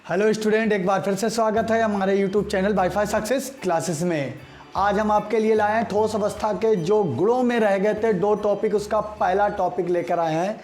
Hello student, एक बार फिर से स्वागत है हमारे YouTube channel wifi success classes में। आज हम आपके लिए लाए हैं ठोस अवस्था के जो गुणों में रह गए थे 2 टॉपिक, उसका पहला टॉपिक लेकर आए हैं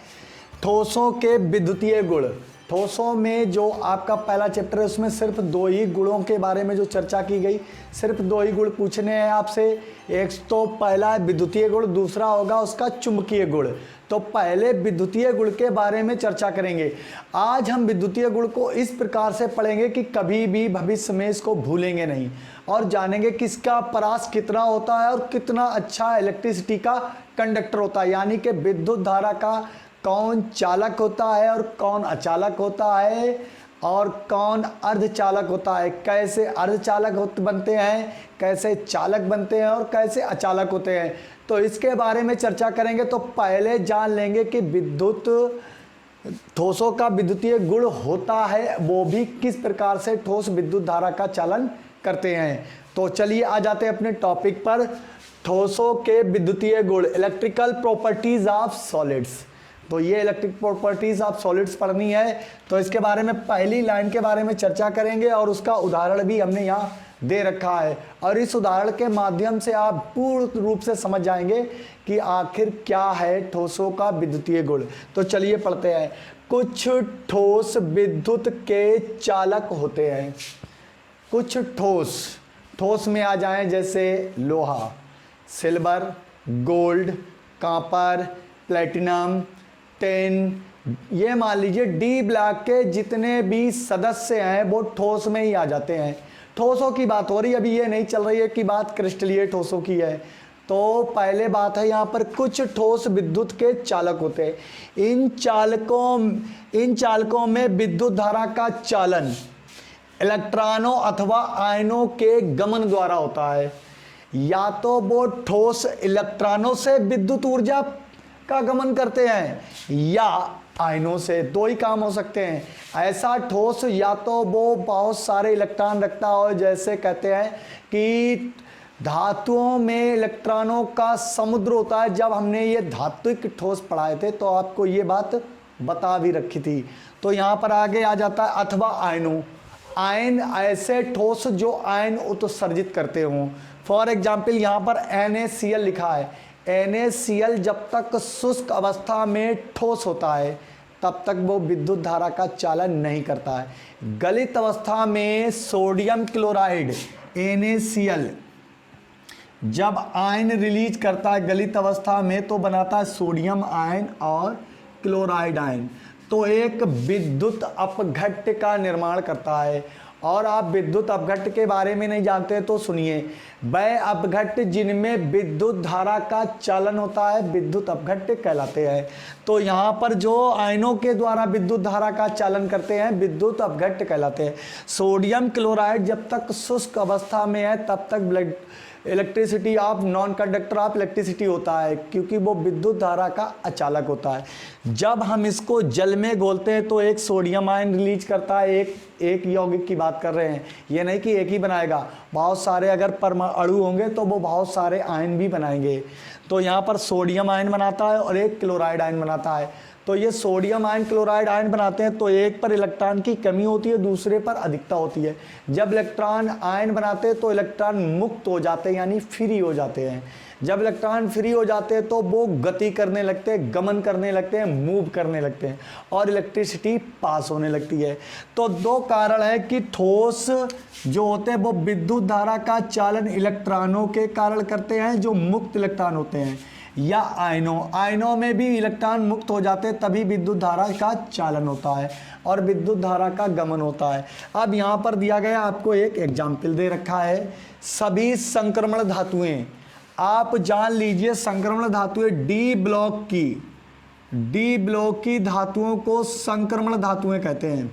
ठोसों के विद्युतीय गुण। ठोसों में जो आपका पहला चैप्टर है उसमें सिर्फ 2 ही गुणों के बारे में जो चर्चा की गई, सिर्फ 2 ही गुण पूछने हैं आपसे। एक तो पहला है विद्युतीय गुण, दूसरा होगा उसका चुंबकीय गुण। तो पहले विद्युतीय गुण के बारे में चर्चा करेंगे। आज हम विद्युतीय गुण को इस प्रकार से पढ़ेंगे कि कभी भी भविष्य में इसको भूलेंगे नहीं, और जानेंगे कि इसका परास कितना होता है और कितना अच्छा इलेक्ट्रिसिटी का कंडक्टर होता है, यानी कि विद्युत धारा का कौन चालक होता है और कौन अचालक होता है और कौन अर्धचालक होता है, कैसे अर्धचालक बनते हैं, कैसे चालक बनते हैं और कैसे अचालक होते हैं। तो इसके बारे में चर्चा करेंगे। तो पहले जान लेंगे कि ठोसों का विद्युतीय गुण होता है, वो भी किस प्रकार से ठोस विद्युत धारा का चालन करते हैं। तो चलिए आ जाते हैं अपने टॉपिक पर। ठोसों के विद्युतीय गुण, इलेक्ट्रिकल प्रॉपर्टीज ऑफ सॉलिड्स। तो ये इलेक्ट्रिक प्रॉपर्टीज ऑफ सॉलिड्स पढ़नी है, तो इसके बारे में पहली लाइन के बारे में चर्चा करेंगे और उसका उदाहरण भी हमने यहाँ दे रखा है, और इस उदाहरण के माध्यम से आप पूर्ण रूप से समझ जाएंगे कि आखिर क्या है ठोसों का विद्युतीय गुण। तो चलिए पढ़ते हैं। कुछ ठोस विद्युत के चालक होते हैं। कुछ ठोस में आ जाएं जैसे लोहा, silver, gold, copper, platinum, ten, ये मान लीजिए डी ब्लॉक के जितने भी सदस्य हैं वो ठोस में ही आ जाते हैं। ठोसों की बात हो रही है, अभी ये नहीं चल रही है कि बात क्रिस्टलीय ठोसों की है। तो पहले बात है यहाँ पर कुछ ठोस विद्युत के चालक होते हैं। इन चालकों में विद्युत धारा का चालन इलेक्ट्रॉनों अथवा आयनों के गमन द्वारा होता है। या तो वो ठोस इलेक्ट्रॉनों से विद्युत ऊर्जा का गमन करते हैं या आयनों से, 2 ही काम हो सकते हैं। ऐसा ठोस या तो वो बहुत सारे इलेक्ट्रॉन रखता हो, जैसे कहते हैं कि धातुओं में इलेक्ट्रॉनों का समुद्र होता है। जब हमने ये धात्विक ठोस पढ़ाए थे तो आपको ये बात बता भी रखी थी। तो यहाँ पर आगे आ जाता है अथवा आयनों। आयन ऐसे ठोस जो आयन उत्सर्जित करते हों। फॉर एग्जाम्पल यहाँ पर NaCl लिखा है। NaCl जब तक शुष्क अवस्था में ठोस होता है तब तक वो विद्युत धारा का चालन नहीं करता है। गलित अवस्था में सोडियम क्लोराइड NaCl जब आयन रिलीज करता है गलित अवस्था में तो बनाता है सोडियम आयन और क्लोराइड आयन, तो एक विद्युत अपघट्य का निर्माण करता है। और आप विद्युत अपघट्य के बारे में नहीं जानते तो सुनिए, वह अपघट्य जिनमें विद्युत धारा का चालन होता है विद्युत अपघट्य कहलाते हैं। तो यहाँ पर जो आयनों के द्वारा विद्युत धारा का चालन करते हैं विद्युत अपघट्य कहलाते हैं। सोडियम क्लोराइड जब तक शुष्क अवस्था में है तब तक elasticity of non conductor of electricity होता है, क्योंकि वो विद्युत धारा का अचालक होता है। जब हम इसको जल में घोलते हैं तो एक सोडियम आयन रिलीज करता है। एक यौगिक की बात कर रहे हैं, ये नहीं कि एक ही बनाएगा, बहुत सारे अगर परमाणु होंगे तो वो बहुत सारे आयन भी बनाएंगे। तो यहाँ पर सोडियम आयन बनाता है और एक क्लोराइड आयन बनाता है। तो ये सोडियम आयन क्लोराइड आयन बनाते हैं तो एक पर इलेक्ट्रॉन की कमी होती है, दूसरे पर अधिकता होती है। जब इलेक्ट्रॉन आयन बनाते हैं तो इलेक्ट्रॉन मुक्त हो जाते हैं, यानी फ्री हो जाते हैं। जब इलेक्ट्रॉन फ्री हो जाते हैं तो वो गति करने लगते हैं, गमन करने लगते हैं, मूव करने लगते हैं और इलेक्ट्रिसिटी पास होने लगती है। तो 2 कारण है कि ठोस जो होते हैं वो विद्युत धारा का चालन इलेक्ट्रॉनों के कारण करते हैं जो मुक्त इलेक्ट्रॉन होते हैं, या आयनों में भी इलेक्ट्रॉन मुक्त हो जाते हैं तभी विद्युत धारा का चालन होता है और विद्युत धारा का गमन होता है। अब यहाँ पर दिया गया आपको एक एग्जाम्पल दे रखा है। सभी संक्रमण धातुएं, आप जान लीजिए संक्रमण धातुएं डी ब्लॉक की धातुओं को संक्रमण धातुएं कहते हैं।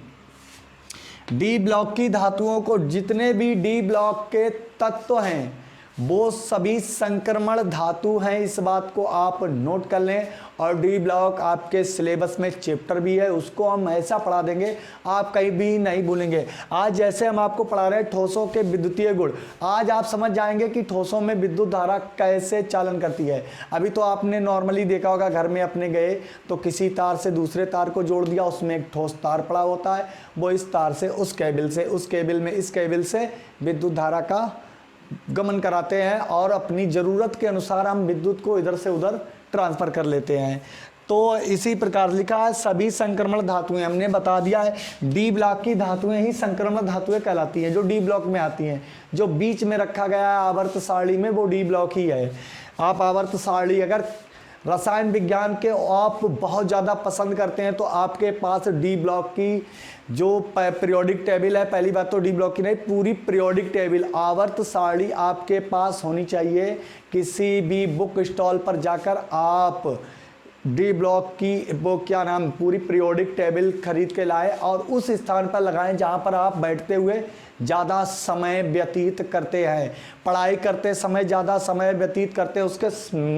डी ब्लॉक की धातुओं को, जितने भी डी ब्लॉक के तत्व हैं वो सभी संक्रमण धातु हैं, इस बात को आप नोट कर लें। और डी ब्लॉक आपके सिलेबस में चैप्टर भी है, उसको हम ऐसा पढ़ा देंगे आप कहीं भी नहीं भूलेंगे। आज जैसे हम आपको पढ़ा रहे हैं ठोसों के विद्युतीय गुण, आज आप समझ जाएंगे कि ठोसों में विद्युत धारा कैसे चालन करती है। अभी तो आपने नॉर्मली देखा होगा, घर में अपने गए तो किसी तार से दूसरे तार को जोड़ दिया, उसमें एक ठोस तार पड़ा होता है, वो इस तार से उस केबल से, उस केबल में इस केबल से विद्युत धारा का गमन कराते हैं और अपनी ज़रूरत के अनुसार हम विद्युत को इधर से उधर ट्रांसफ़र कर लेते हैं। तो इसी प्रकार लिखा है सभी संक्रमण धातुएं, हमने बता दिया है डी ब्लॉक की धातुएं ही संक्रमण धातुएं कहलाती हैं, जो डी ब्लॉक में आती हैं। जो बीच में रखा गया है आवर्त सारणी में वो डी ब्लॉक ही है। आप आवर्त सारणी अगर रसायन विज्ञान के आप बहुत ज़्यादा पसंद करते हैं तो आपके पास डी ब्लॉक की जो पीरियोडिक टेबल है, पहली बात तो डी ब्लॉक की नहीं, पूरी पीरियोडिक टेबल आवर्त सारणी आपके पास होनी चाहिए। किसी भी बुक स्टॉल पर जाकर आप डी ब्लॉक की वो क्या नाम पूरी पीरियोडिक टेबल खरीद के लाए और उस स्थान पर लगाएं जहां पर आप बैठते हुए ज़्यादा समय व्यतीत करते हैं, पढ़ाई करते समय ज़्यादा समय व्यतीत करते हैं। उसके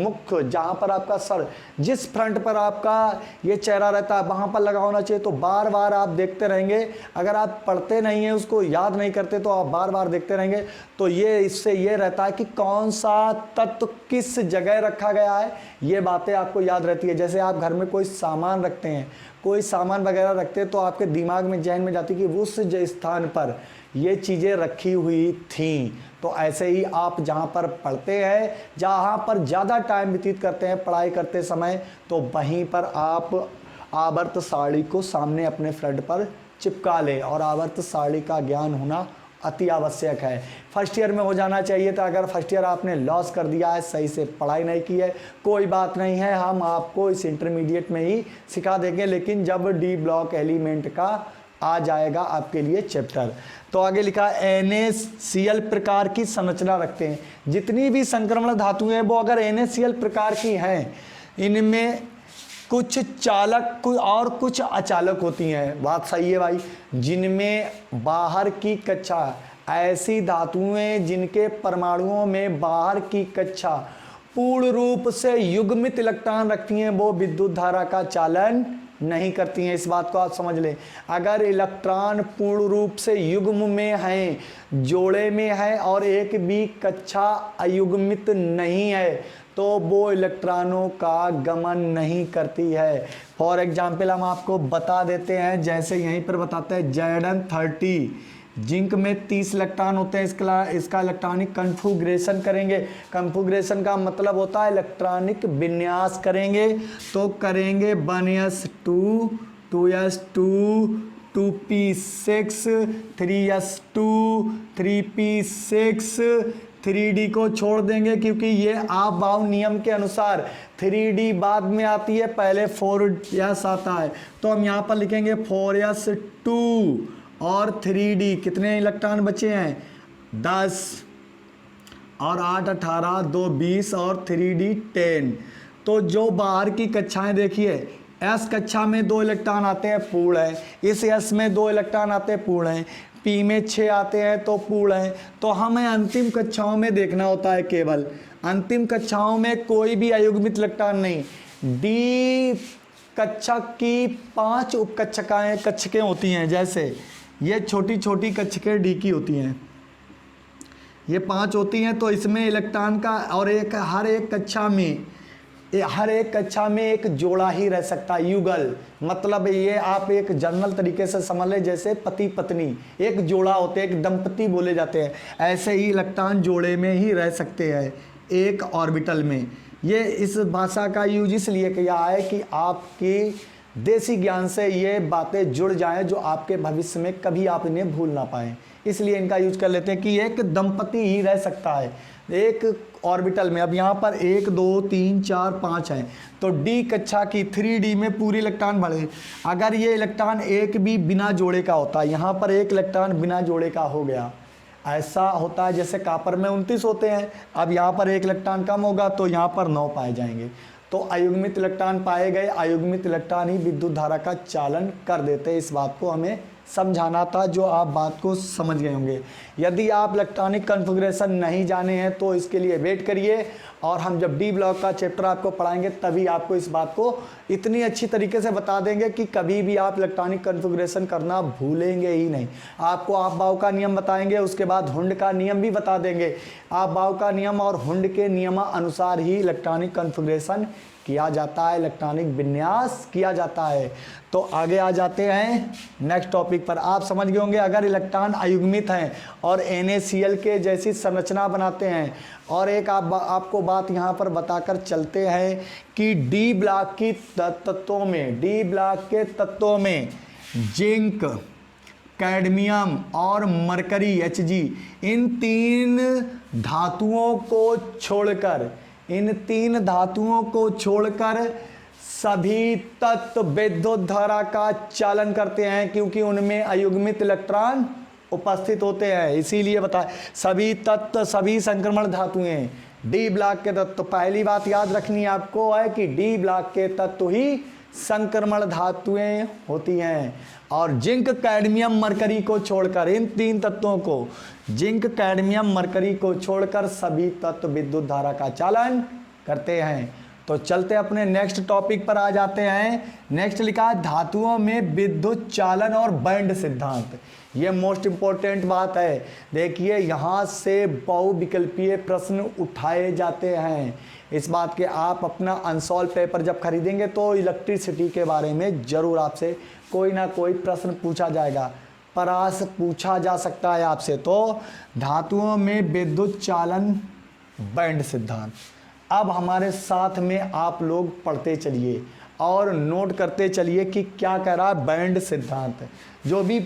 मुख्य जहाँ पर आपका सर, जिस फ्रंट पर आपका ये चेहरा रहता है वहाँ पर लगा होना चाहिए। तो बार बार आप देखते रहेंगे, अगर आप पढ़ते नहीं हैं, उसको याद नहीं करते तो आप बार बार देखते रहेंगे। तो ये इससे ये रहता है कि कौन सा तत्व किस जगह रखा गया है, ये बातें आपको याद रहती है। जैसे आप घर में कोई सामान रखते हैं, कोई सामान वगैरह रखते हैं तो आपके दिमाग में जहन में जाती कि उस स्थान पर ये चीज़ें रखी हुई थीं। तो ऐसे ही आप जहाँ पर पढ़ते हैं, जहाँ पर ज़्यादा टाइम व्यतीत करते हैं पढ़ाई करते समय, तो वहीं पर आप आवर्त सारणी को सामने अपने फ्रंट पर चिपका लें। और आवर्त सारणी का ज्ञान होना अति आवश्यक है। फर्स्ट ईयर में हो जाना चाहिए था। अगर फर्स्ट ईयर आपने लॉस कर दिया है, सही से पढ़ाई नहीं की है, कोई बात नहीं है, हम आपको इस इंटरमीडिएट में ही सिखा देंगे। लेकिन जब डी ब्लॉक एलिमेंट का आ जाएगा आपके लिए चैप्टर। तो आगे लिखा NaCl प्रकार की संरचना रखते हैं। जितनी भी संक्रमण धातुएं हैं वो अगर NaCl प्रकार की हैं, इनमें कुछ चालक और कुछ अचालक होती हैं। बात सही है भाई। जिनमें बाहर की कक्षा, ऐसी धातुएं जिनके परमाणुओं में बाहर की कक्षा पूर्ण रूप से युग्मित इलेक्ट्रॉन रखती हैं, वो विद्युत धारा का चालन नहीं करती हैं। इस बात को आप समझ लें। अगर इलेक्ट्रॉन पूर्ण रूप से युग्म में हैं, जोड़े में है और एक भी कक्षा अयुग्मित नहीं है, तो वो इलेक्ट्रॉनों का गमन नहीं करती है। फॉर एग्जाम्पल हम आपको बता देते हैं, जैसे यहीं पर बताते हैं Zn30 जिंक में 30 इलेक्ट्रॉन होते हैं। इसका इलेक्ट्रॉनिक कन्फिग्रेशन करेंगे। कन्फिग्रेशन का मतलब होता है इलेक्ट्रॉनिक विन्यास करेंगे। तो करेंगे 1s2 2s2 2p6 3s2 3p6 3d को छोड़ देंगे क्योंकि ये आप बाउ नियम के अनुसार 3d बाद में आती है, पहले 4s आता है। तो हम यहाँ पर लिखेंगे 4s2 और 3d। कितने इलेक्ट्रॉन बचे हैं? 10 और 8 18 2 20 और 3d 10। तो जो बाहर की कक्षाएं देखिए, s कक्षा में 2 इलेक्ट्रॉन आते हैं, पूर्ण है। इस s में 2 इलेक्ट्रॉन आते हैं, पूर्ण है। p में 6 आते हैं तो पूर्ण है। तो हमें अंतिम कक्षाओं में देखना होता है, केवल अंतिम कक्षाओं में कोई भी अयुग्मित इलेक्ट्रॉन नहीं। d कक्षा की 5 कक्षकें होती हैं। जैसे ये छोटी छोटी कक्षकें डी की होती हैं, ये 5 होती हैं। तो इसमें इलेक्ट्रॉन का और हर एक कक्षा में एक जोड़ा ही रह सकता है, युगल। मतलब ये आप एक जनरल तरीके से समझ लें, जैसे पति पत्नी एक जोड़ा होते हैं, एक दंपति बोले जाते हैं। ऐसे ही इलेक्ट्रॉन जोड़े में ही रह सकते हैं, एक ऑर्बिटल में। ये इस भाषा का यूज इसलिए किया है कि आपकी देसी ज्ञान से ये बातें जुड़ जाएं, जो आपके भविष्य में कभी आप इन्हें भूल ना पाएं। इसलिए इनका यूज कर लेते हैं कि एक दंपति ही रह सकता है एक ऑर्बिटल में। अब यहाँ पर 1 2 3 4 5 है, तो डी कक्षा की 3d में पूरी इलेक्ट्रॉन भरे। अगर ये इलेक्ट्रॉन एक भी बिना जोड़े का होता है, यहाँ पर एक इलेक्ट्रॉन बिना जोड़े का हो गया, ऐसा होता है जैसे कॉपर में 29 होते हैं। अब यहाँ पर एक इलेक्ट्रॉन कम होगा तो यहाँ पर 9 पाए जाएंगे। तो अयुग्मित इलेक्ट्रॉन पाए गए, अयुग्मित इलेक्ट्रॉन ही विद्युत धारा का चालन कर देते हैं। इस बात को हमें समझाना था, जो आप बात को समझ गए होंगे। यदि आप इलेक्ट्रॉनिक कॉन्फ़िगरेशन नहीं जाने हैं तो इसके लिए वेट करिए, और हम जब डी ब्लॉक का चैप्टर आपको पढ़ाएंगे तभी आपको इस बात को इतनी अच्छी तरीके से बता देंगे कि कभी भी आप इलेक्ट्रॉनिक कॉन्फ़िगरेशन करना भूलेंगे ही नहीं। आपको आप बाव का नियम बताएंगे, उसके बाद हुंड का नियम भी बता देंगे। आप बाव का नियम और हुंड के नियमानुसार ही इलेक्ट्रॉनिक कॉन्फ़िगरेशन किया जाता है, इलेक्ट्रॉनिक विन्यास किया जाता है। तो आगे आ जाते हैं नेक्स्ट टॉपिक पर। आप समझ गए होंगे, अगर इलेक्ट्रॉन अयुग्मित हैं और NaCl के जैसी संरचना बनाते हैं, और एक आपको बात यहाँ पर बताकर चलते हैं कि डी ब्लॉक की तत्वों में, डी ब्लॉक के तत्वों में जिंक, कैडमियम और मरकरी Hg, इन तीन धातुओं को छोड़कर, इन तीन धातुओं को छोड़कर सभी तत्व विद्युत धारा का चालन करते हैं, क्योंकि उनमें अयुग्मित इलेक्ट्रॉन उपस्थित होते हैं। इसीलिए बताए सभी तत्व, सभी संक्रमण धातुएं डी ब्लॉक के तत्व। पहली बात याद रखनी आपको है कि डी ब्लॉक के तत्व ही संक्रमण धातुएं होती हैं, और जिंक, कैडमियम, मरकरी को छोड़कर, इन तीन तत्वों को, जिंक, कैडमियम, मरकरी को छोड़कर सभी तत्व विद्युत धारा का चालन करते हैं। तो चलते अपने नेक्स्ट टॉपिक पर आ जाते हैं। नेक्स्ट लिखा है धातुओं में विद्युत चालन और बैंड सिद्धांत। ये मोस्ट इंपॉर्टेंट बात है। देखिए यहाँ से बहुविकल्पीय प्रश्न उठाए जाते हैं। इस बात के आप अपना अनसॉल्व पेपर जब खरीदेंगे तो इलेक्ट्रिसिटी के बारे में ज़रूर आपसे कोई ना कोई प्रश्न पूछा जाएगा, परास पूछा जा सकता है आपसे। तो धातुओं में विद्युत चालन, बैंड सिद्धांत। अब हमारे साथ में आप लोग पढ़ते चलिए और नोट करते चलिए कि क्या कह रहा है बैंड सिद्धांत। जो भी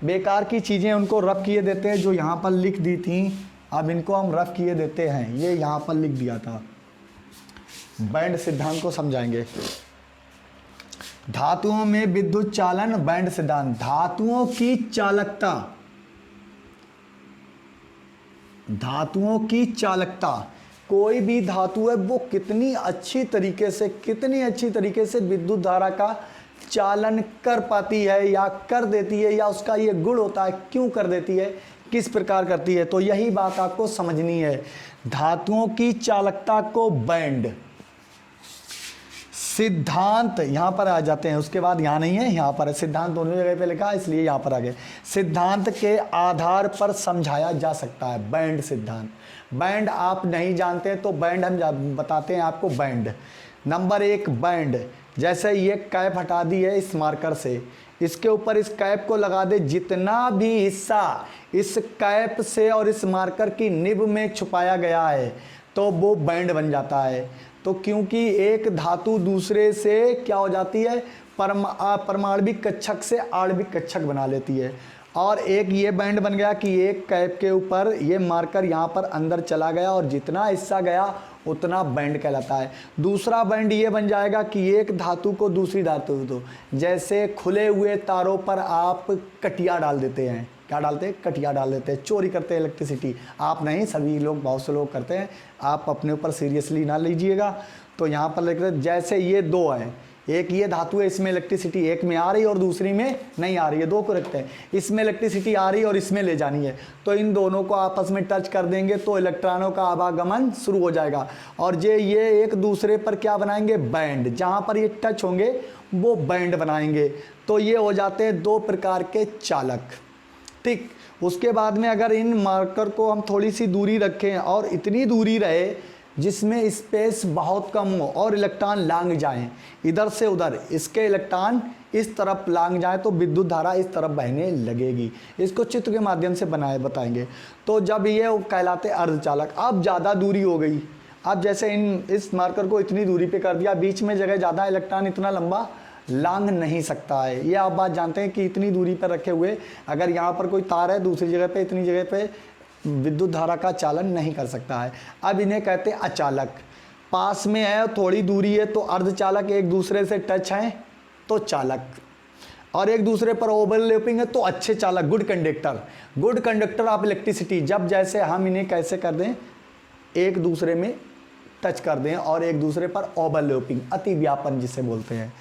बेकार की चीज़ें उनको रफ किए देते हैं, जो यहाँ पर लिख दी थी, अब इनको हम रफ किए देते हैं। ये यहाँ पर लिख दिया था। बैंड सिद्धांत को समझाएंगे। धातुओं में विद्युत चालन, बैंड सिद्धांत। धातुओं की चालकता, धातुओं की चालकता, कोई भी धातु है वो कितनी अच्छी तरीके से विद्युत धारा का चालन कर पाती है या कर देती है, या उसका ये गुण होता है, क्यों कर देती है, किस प्रकार करती है। तो यही बात आपको समझनी है। धातुओं की चालकता को बैंड सिद्धांत, यहाँ पर आ जाते हैं, उसके बाद यहाँ नहीं है, यहाँ पर है। सिद्धांत दोनों जगह पे लिखा है, इसलिए यहाँ पर आ गए। सिद्धांत के आधार पर समझाया जा सकता है बैंड सिद्धांत। बैंड आप नहीं जानते तो बैंड हम बताते हैं आपको। बैंड नंबर 1, बैंड जैसे ये कैप हटा दी है इस मार्कर से, इसके ऊपर इस कैप को लगा दे, जितना भी हिस्सा इस कैप से और इस मार्कर की निब में छुपाया गया है तो वो बैंड बन जाता है। तो क्योंकि एक धातु दूसरे से क्या हो जाती है, परमाणविक कक्षक से आणविक कक्षक बना लेती है, और एक ये बैंड बन गया कि एक कैप के ऊपर ये मार्कर यहाँ पर अंदर चला गया और जितना हिस्सा गया उतना बैंड कहलाता है। दूसरा बैंड ये बन जाएगा कि एक धातु को दूसरी धातु दो, जैसे खुले हुए तारों पर आप कटिया डाल देते हैं। क्या डालते हैं? कटिया डाल देते हैं, चोरी करते हैं इलेक्ट्रिसिटी। आप नहीं, सभी लोग, बहुत से लोग करते हैं, आप अपने ऊपर सीरियसली ना लीजिएगा। तो यहाँ पर लिख रहे जैसे ये दो है, एक ये धातु है, इसमें इलेक्ट्रिसिटी एक में आ रही है और दूसरी में नहीं आ रही है, दो को रखते हैं, इसमें इलेक्ट्रिसिटी आ रही है और इसमें ले जानी है, तो इन दोनों को आपस में टच कर देंगे तो इलेक्ट्रॉनों का आवागमन शुरू हो जाएगा, और ये एक दूसरे पर क्या बनाएंगे? बैंड। जहाँ पर ये टच होंगे वो बैंड बनाएंगे। तो ये हो जाते हैं दो प्रकार के चालक। ठीक, उसके बाद में अगर इन मार्कर को हम थोड़ी सी दूरी रखें और इतनी दूरी रहे जिसमें स्पेस बहुत कम हो और इलेक्ट्रॉन लांग जाएं इधर से उधर, इसके इलेक्ट्रॉन इस तरफ लांग जाए तो विद्युत धारा इस तरफ बहने लगेगी। इसको चित्र के माध्यम से बताएंगे। तो जब ये कहलाते अर्धचालक। अब ज़्यादा दूरी हो गई, अब जैसे इस मार्कर को इतनी दूरी पे कर दिया, बीच में जगह ज़्यादा, इलेक्ट्रॉन इतना लंबा लांग नहीं सकता है। ये आप बात जानते हैं कि इतनी दूरी पर रखे हुए अगर यहाँ पर कोई तार है, दूसरी जगह पे इतनी जगह पे विद्युत धारा का चालन नहीं कर सकता है। अब इन्हें कहते हैं अचालक। पास में है, थोड़ी दूरी है तो अर्धचालक, एक दूसरे से टच हैं तो चालक, और एक दूसरे पर ओवरलैपिंग है तो अच्छे चालक, good conductor. Good conductor of electricity. जब जैसे हम इन्हें कैसे कर दें, एक दूसरे में टच कर दें और एक दूसरे पर ओवरलैपिंग, अति व्यापन जिसे बोलते हैं।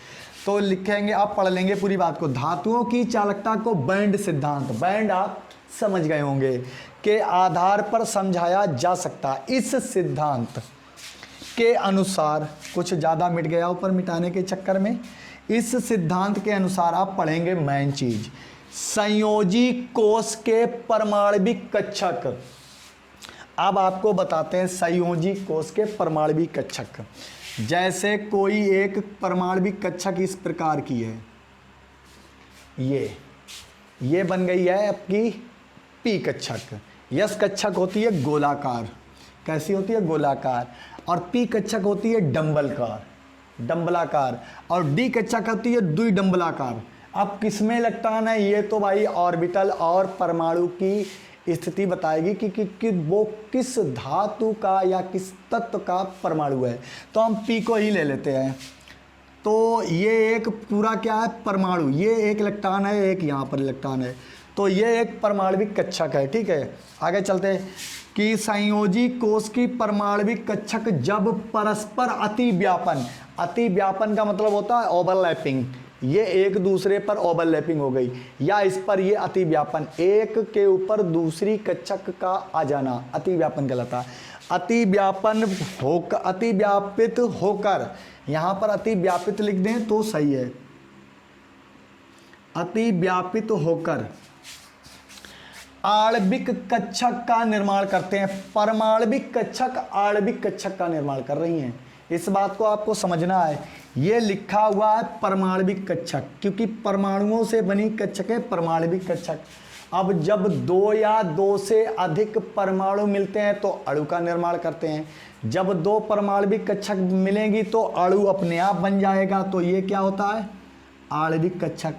तो लिखेंगे, आप पढ़ लेंगे पूरी बात को। धातुओं की चालकता को बैंड सिद्धांत, बैंड आप समझ गए होंगे, के आधार पर समझाया जा सकता है। इस सिद्धांत के अनुसार, कुछ ज़्यादा मिट गया ऊपर मिटाने के चक्कर में, इस सिद्धांत के अनुसार आप पढ़ेंगे मेन चीज, संयोजी कोष के परमाणविक कक्षक। अब आपको बताते हैं संयोजी कोष के परमाणविक कक्षक। जैसे कोई एक परमाणविक कक्षक इस प्रकार की है, ये बन गई है आपकी पी कक्षक। यस कक्षक होती है गोलाकार, कैसी होती है गोलाकार, और पी कक्षक होती है डंबलाकार, और डी कक्षक होती है द्विडंबलाकार। अब किसमें इलेक्ट्रॉन है, ये तो भाई ऑर्बिटल और परमाणु की स्थिति बताएगी कि वो किस धातु का या किस तत्व का परमाणु है। तो हम पी को ही ले लेते हैं। तो ये एक पूरा क्या है परमाणु, ये एक इलेक्ट्रॉन है, एक यहाँ पर इलेक्ट्रॉन है, तो ये एक परमाणविक कक्षक है। ठीक है, आगे चलते हैं कि संयोजी कोष की परमाणविक कक्षक जब परस्पर अतिव्यापन का मतलब होता है ओवरलैपिंग, ये एक दूसरे पर ओवरलैपिंग हो गई, या इस पर ये अतिव्यापन, एक के ऊपर दूसरी कक्षक का आ जाना अतिव्यापन कहलाता है। अतिव्यापित होकर, यहाँ पर अतिव्यापित लिख दें तो सही है, अतिव्यापित होकर आणविक कक्षक का निर्माण करते हैं। परमाणविक कक्षक आणविक कक्षक का निर्माण कर रही हैं, इस बात को आपको समझना है। ये लिखा हुआ है परमाणविक कक्षक, क्योंकि परमाणुओं से बनी कक्षक है परमाणविक कक्षक। अब जब दो या दो से अधिक परमाणु मिलते हैं तो अणु का निर्माण करते हैं। जब दो परमाणविक कक्षक मिलेंगी तो अणु अपने आप बन जाएगा, तो ये क्या होता है आणविक कक्षक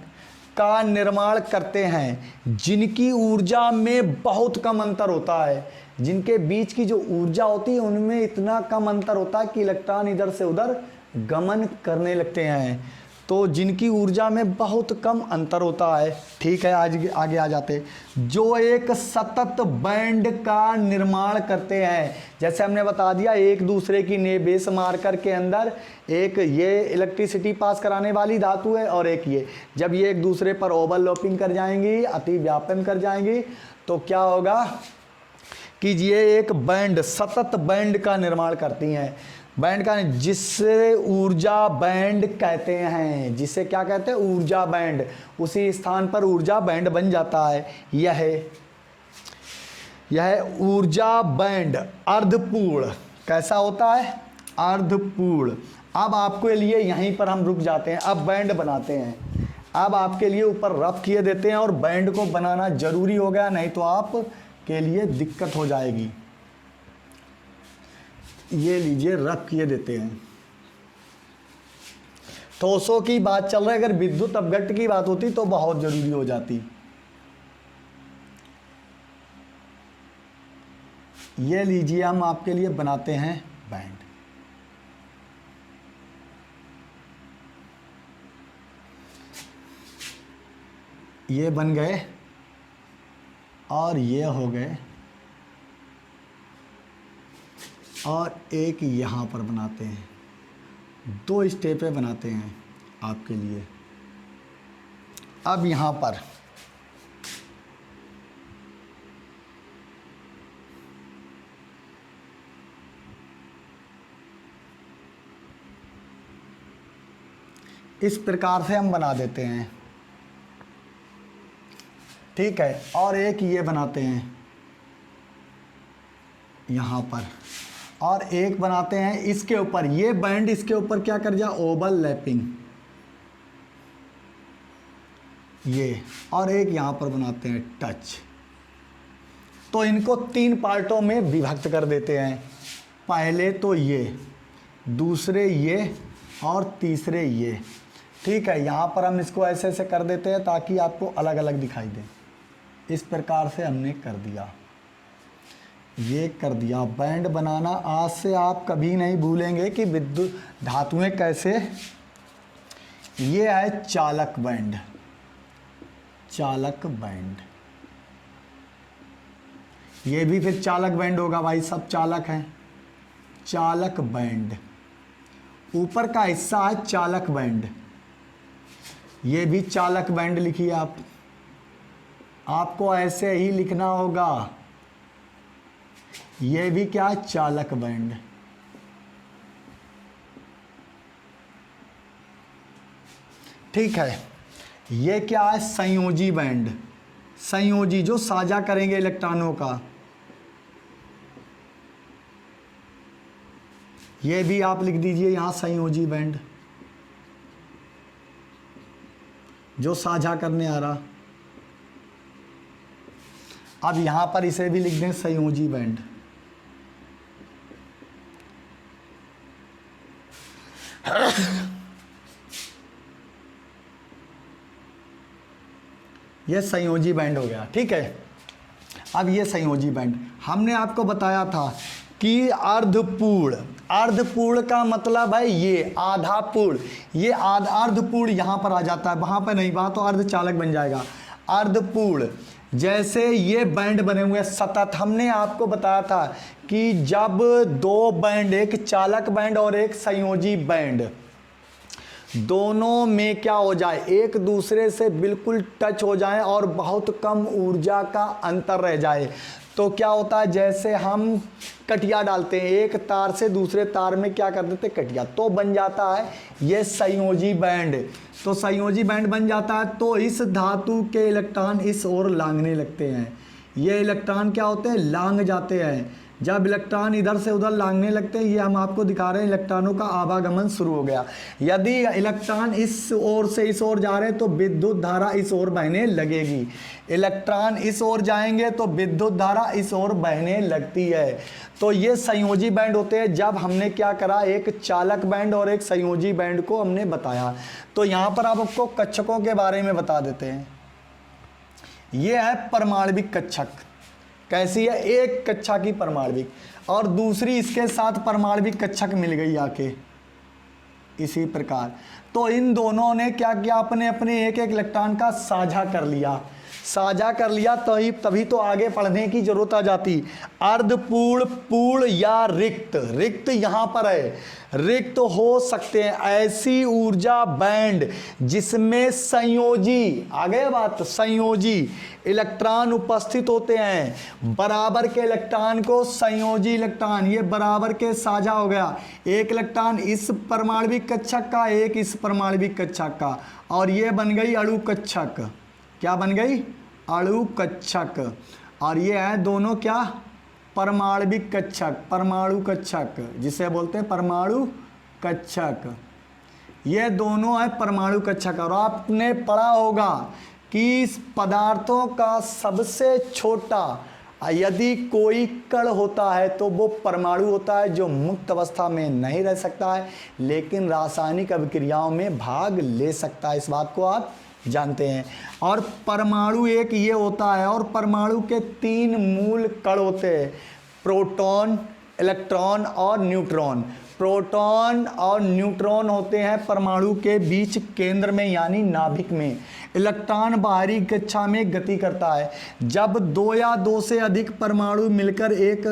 का निर्माण करते हैं, जिनकी ऊर्जा में बहुत कम अंतर होता है। जिनके बीच की जो ऊर्जा होती है उनमें इतना कम अंतर होता है कि इलेक्ट्रॉन इधर से उधर गमन करने लगते हैं, तो जिनकी ऊर्जा में बहुत कम अंतर होता है। ठीक है, आज आगे आ जाते, जो एक सतत बैंड का निर्माण करते हैं। जैसे हमने बता दिया, एक दूसरे की बेस मार्कर के अंदर एक ये इलेक्ट्रिसिटी पास कराने वाली धातु है और एक ये, जब ये एक दूसरे पर ओवरलैपिंग कर जाएंगी, अतिव्यापन कर जाएंगी, तो क्या होगा कि ये एक बैंड, सतत बैंड का निर्माण करती हैं। बैंड का, जिससे ऊर्जा बैंड कहते हैं, जिसे क्या कहते हैं ऊर्जा बैंड, उसी स्थान पर ऊर्जा बैंड बन जाता है। यह ऊर्जा बैंड अर्धपूर्ण कैसा होता है, अर्धपूर्ण। अब आपके लिए यहीं पर हम रुक जाते हैं, अब बैंड बनाते हैं। अब आपके लिए ऊपर रफ किए देते हैं, और बैंड को बनाना जरूरी हो गया, नहीं तो आप के लिए दिक्कत हो जाएगी। ये लीजिए रफ किए देते हैं। ठोसों की बात चल रही है, अगर विद्युत अपघट्ट की बात होती तो बहुत जरूरी हो जाती। ये लीजिए हम आपके लिए बनाते हैं बैंड। ये बन गए और ये हो गए, और एक यहाँ पर बनाते हैं, दो स्टेपें बनाते हैं आपके लिए। अब यहाँ पर इस प्रकार से हम बना देते हैं। ठीक है, और एक ये बनाते हैं यहाँ पर, और एक बनाते हैं इसके ऊपर, ये बैंड इसके ऊपर क्या कर जा ओवरलैपिंग, ये, और एक यहाँ पर बनाते हैं टच। तो इनको तीन पार्टों में विभक्त कर देते हैं, पहले तो ये, दूसरे ये, और तीसरे ये। ठीक है, यहाँ पर हम इसको ऐसे ऐसे कर देते हैं ताकि आपको अलग अलग दिखाई दे। इस प्रकार से हमने कर दिया, ये कर दिया। बैंड बनाना आज से आप कभी नहीं भूलेंगे कि विद्युत धातुएं कैसे। ये है चालक बैंड, चालक बैंड, ये भी फिर चालक बैंड होगा भाई, सब चालक हैं। चालक बैंड, ऊपर का हिस्सा है चालक बैंड, ये भी चालक बैंड लिखिए आप, आपको ऐसे ही लिखना होगा। ये भी क्या है, चालक बैंड। ठीक है, ये क्या है, संयोजी बैंड। संयोजी जो साझा करेंगे इलेक्ट्रॉनों का, ये भी आप लिख दीजिए यहां, संयोजी बैंड जो साझा करने आ रहा। अब यहां पर इसे भी लिख दें संयोजी बैंड। ये संयोजी बैंड हो गया। ठीक है, अब ये संयोजी बैंड हमने आपको बताया था कि अर्धपूर्ण, अर्धपूर्ण का मतलब है ये आधा पूर्ण, ये अर्धपूर्ण यहाँ पर आ जाता है, वहाँ पर नहीं, वहाँ तो अर्धचालक बन जाएगा। अर्धपूर्ण जैसे ये बैंड बने हुए सतत, हमने आपको बताया था कि जब दो बैंड, एक चालक बैंड और एक संयोजी बैंड, दोनों में क्या हो जाए, एक दूसरे से बिल्कुल टच हो जाए और बहुत कम ऊर्जा का अंतर रह जाए, तो क्या होता है, जैसे हम कटिया डालते हैं, एक तार से दूसरे तार में क्या कर देते, कटिया, तो बन जाता है ये संयोजी बैंड। तो संयोजी बैंड बन जाता है, तो इस धातु के इलेक्ट्रॉन इस ओर लांघने लगते हैं। ये इलेक्ट्रॉन क्या होते हैं, लांघ जाते हैं। जब इलेक्ट्रॉन इधर से उधर लांघने लगते हैं, ये हम आपको दिखा रहे हैं, इलेक्ट्रॉनों का आवागमन शुरू हो गया। यदि इलेक्ट्रॉन इस ओर से इस ओर जा रहे हैं तो विद्युत धारा इस ओर बहने लगेगी। इलेक्ट्रॉन इस ओर जाएंगे तो विद्युत धारा इस ओर बहने लगती है। तो ये संयोजी बैंड होते हैं। जब हमने क्या करा, एक चालक बैंड और एक संयोजी बैंड को हमने बताया। तो यहाँ पर आप आपको कक्षकों के बारे में बता देते हैं। ये है परमाणविक कक्षक। कैसी है, एक कक्षा की परमाणविक, और दूसरी इसके साथ परमाणविक कक्षक मिल गई आके इसी प्रकार। तो इन दोनों ने क्या किया, अपने अपने एक एक इलेक्ट्रॉन का साझा कर लिया, साझा कर लिया, तभी तो आगे पढ़ने की जरूरत आ जाती। अर्धपूर्ण, पूर्ण या रिक्त, रिक्त यहाँ पर है, रिक्त हो सकते हैं ऐसी ऊर्जा बैंड जिसमें संयोजी, आगे बात, संयोजी इलेक्ट्रॉन उपस्थित होते हैं। बराबर के इलेक्ट्रॉन को संयोजी इलेक्ट्रॉन, ये बराबर के साझा हो गया, एक इलेक्ट्रॉन इस परमाणविक कक्षक का, एक इस परमाणविक कक्षक का, और ये बन गई अणु कक्षक। क्या बन गई, अणु कक्षक। और ये है दोनों क्या, परमाणविक कक्षक, परमाणु कक्षक, जिसे बोलते हैं परमाणु कक्षक। ये दोनों है परमाणु कक्षक। और आपने पढ़ा होगा कि पदार्थों का सबसे छोटा यदि कोई कण होता है तो वो परमाणु होता है, जो मुक्त अवस्था में नहीं रह सकता है लेकिन रासायनिक अभिक्रियाओं में भाग ले सकता है। इस बात को आप जानते हैं। और परमाणु एक ये होता है, और परमाणु के तीन मूल कण होते हैं, प्रोटॉन, इलेक्ट्रॉन और न्यूट्रॉन। प्रोटॉन और न्यूट्रॉन होते हैं परमाणु के बीच केंद्र में, यानी नाभिक में। इलेक्ट्रॉन बाहरी कक्षा में गति करता है। जब दो या दो से अधिक परमाणु मिलकर एक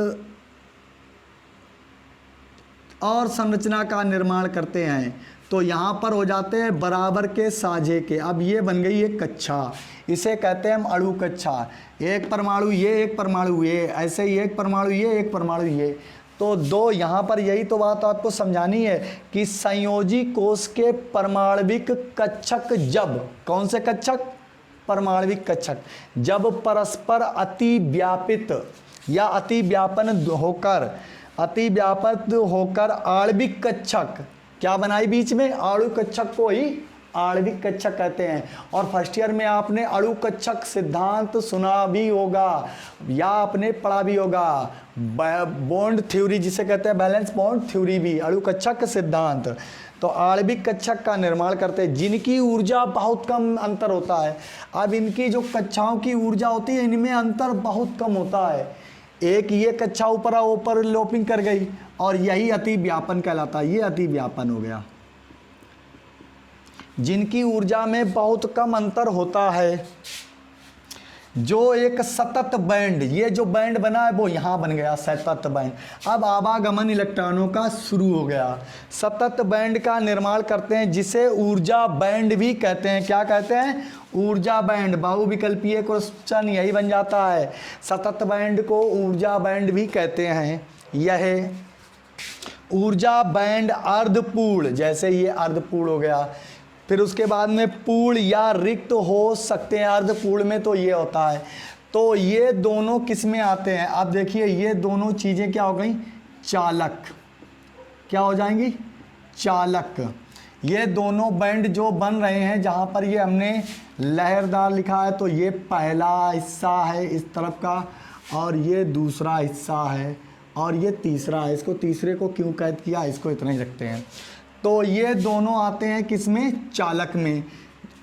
और संरचना का निर्माण करते हैं तो यहाँ पर हो जाते हैं बराबर के साझे के। अब ये बन गई एक कक्षा, इसे कहते हैं हम अणु कक्षा। एक परमाणु ये, एक परमाणु ये, ऐसे ही एक परमाणु ये, एक परमाणु ये, तो दो यहाँ पर। यही तो बात आपको समझानी है कि संयोजी कोश के परमाणविक कक्षक, जब कौन से कक्षक, परमाणविक कक्षक, जब परस्पर अतिव्यापित या अतिव्यापन होकर आणविक कक्षक क्या बनाई बीच में, अणु कक्षक को ही आणविक कक्षक कहते हैं। और फर्स्ट ईयर में आपने अणु कक्षक सिद्धांत सुना भी होगा या आपने पढ़ा भी होगा। बॉन्ड थ्योरी जिसे कहते हैं, बैलेंस बॉन्ड थ्योरी भी अणु कक्षक सिद्धांत। तो आणविक कक्षक का निर्माण करते हैं जिनकी ऊर्जा बहुत कम अंतर होता है। अब इनकी जो कक्षाओं की ऊर्जा होती है इनमें अंतर बहुत कम होता है। एक ये कक्षा ऊपर ओवरलैपिंग कर गई और यही अति व्यापन कहलाता है। ये अति व्यापन हो गया जिनकी ऊर्जा में बहुत कम अंतर होता है। जो एक सतत बैंड, ये जो बैंड बना है वो यहाँ बन गया सतत बैंड। अब आवागमन इलेक्ट्रॉनों का शुरू हो गया। सतत बैंड का निर्माण करते हैं जिसे ऊर्जा बैंड भी कहते हैं। क्या कहते हैं? ऊर्जा बैंड। बहुविकल्पीय क्वेश्चन यही बन जाता है। सतत बैंड को ऊर्जा बैंड भी कहते हैं। यह ऊर्जा बैंड अर्धपूर्ण, जैसे ये अर्धपूर्ण हो गया, फिर उसके बाद में पूर्ण या रिक्त हो सकते हैं। अर्धपूर्ण में तो ये होता है। तो ये दोनों किस में आते हैं? अब देखिए ये दोनों चीज़ें क्या हो गई? चालक। क्या हो जाएंगी? चालक। ये दोनों बैंड जो बन रहे हैं, जहाँ पर ये हमने लहरदार लिखा है, तो ये पहला हिस्सा है इस तरफ का, और ये दूसरा हिस्सा है, और ये तीसरा है। इसको तीसरे को क्यों कैद किया? इसको इतना ही रखते हैं। तो ये दोनों आते हैं किसमें? चालक में।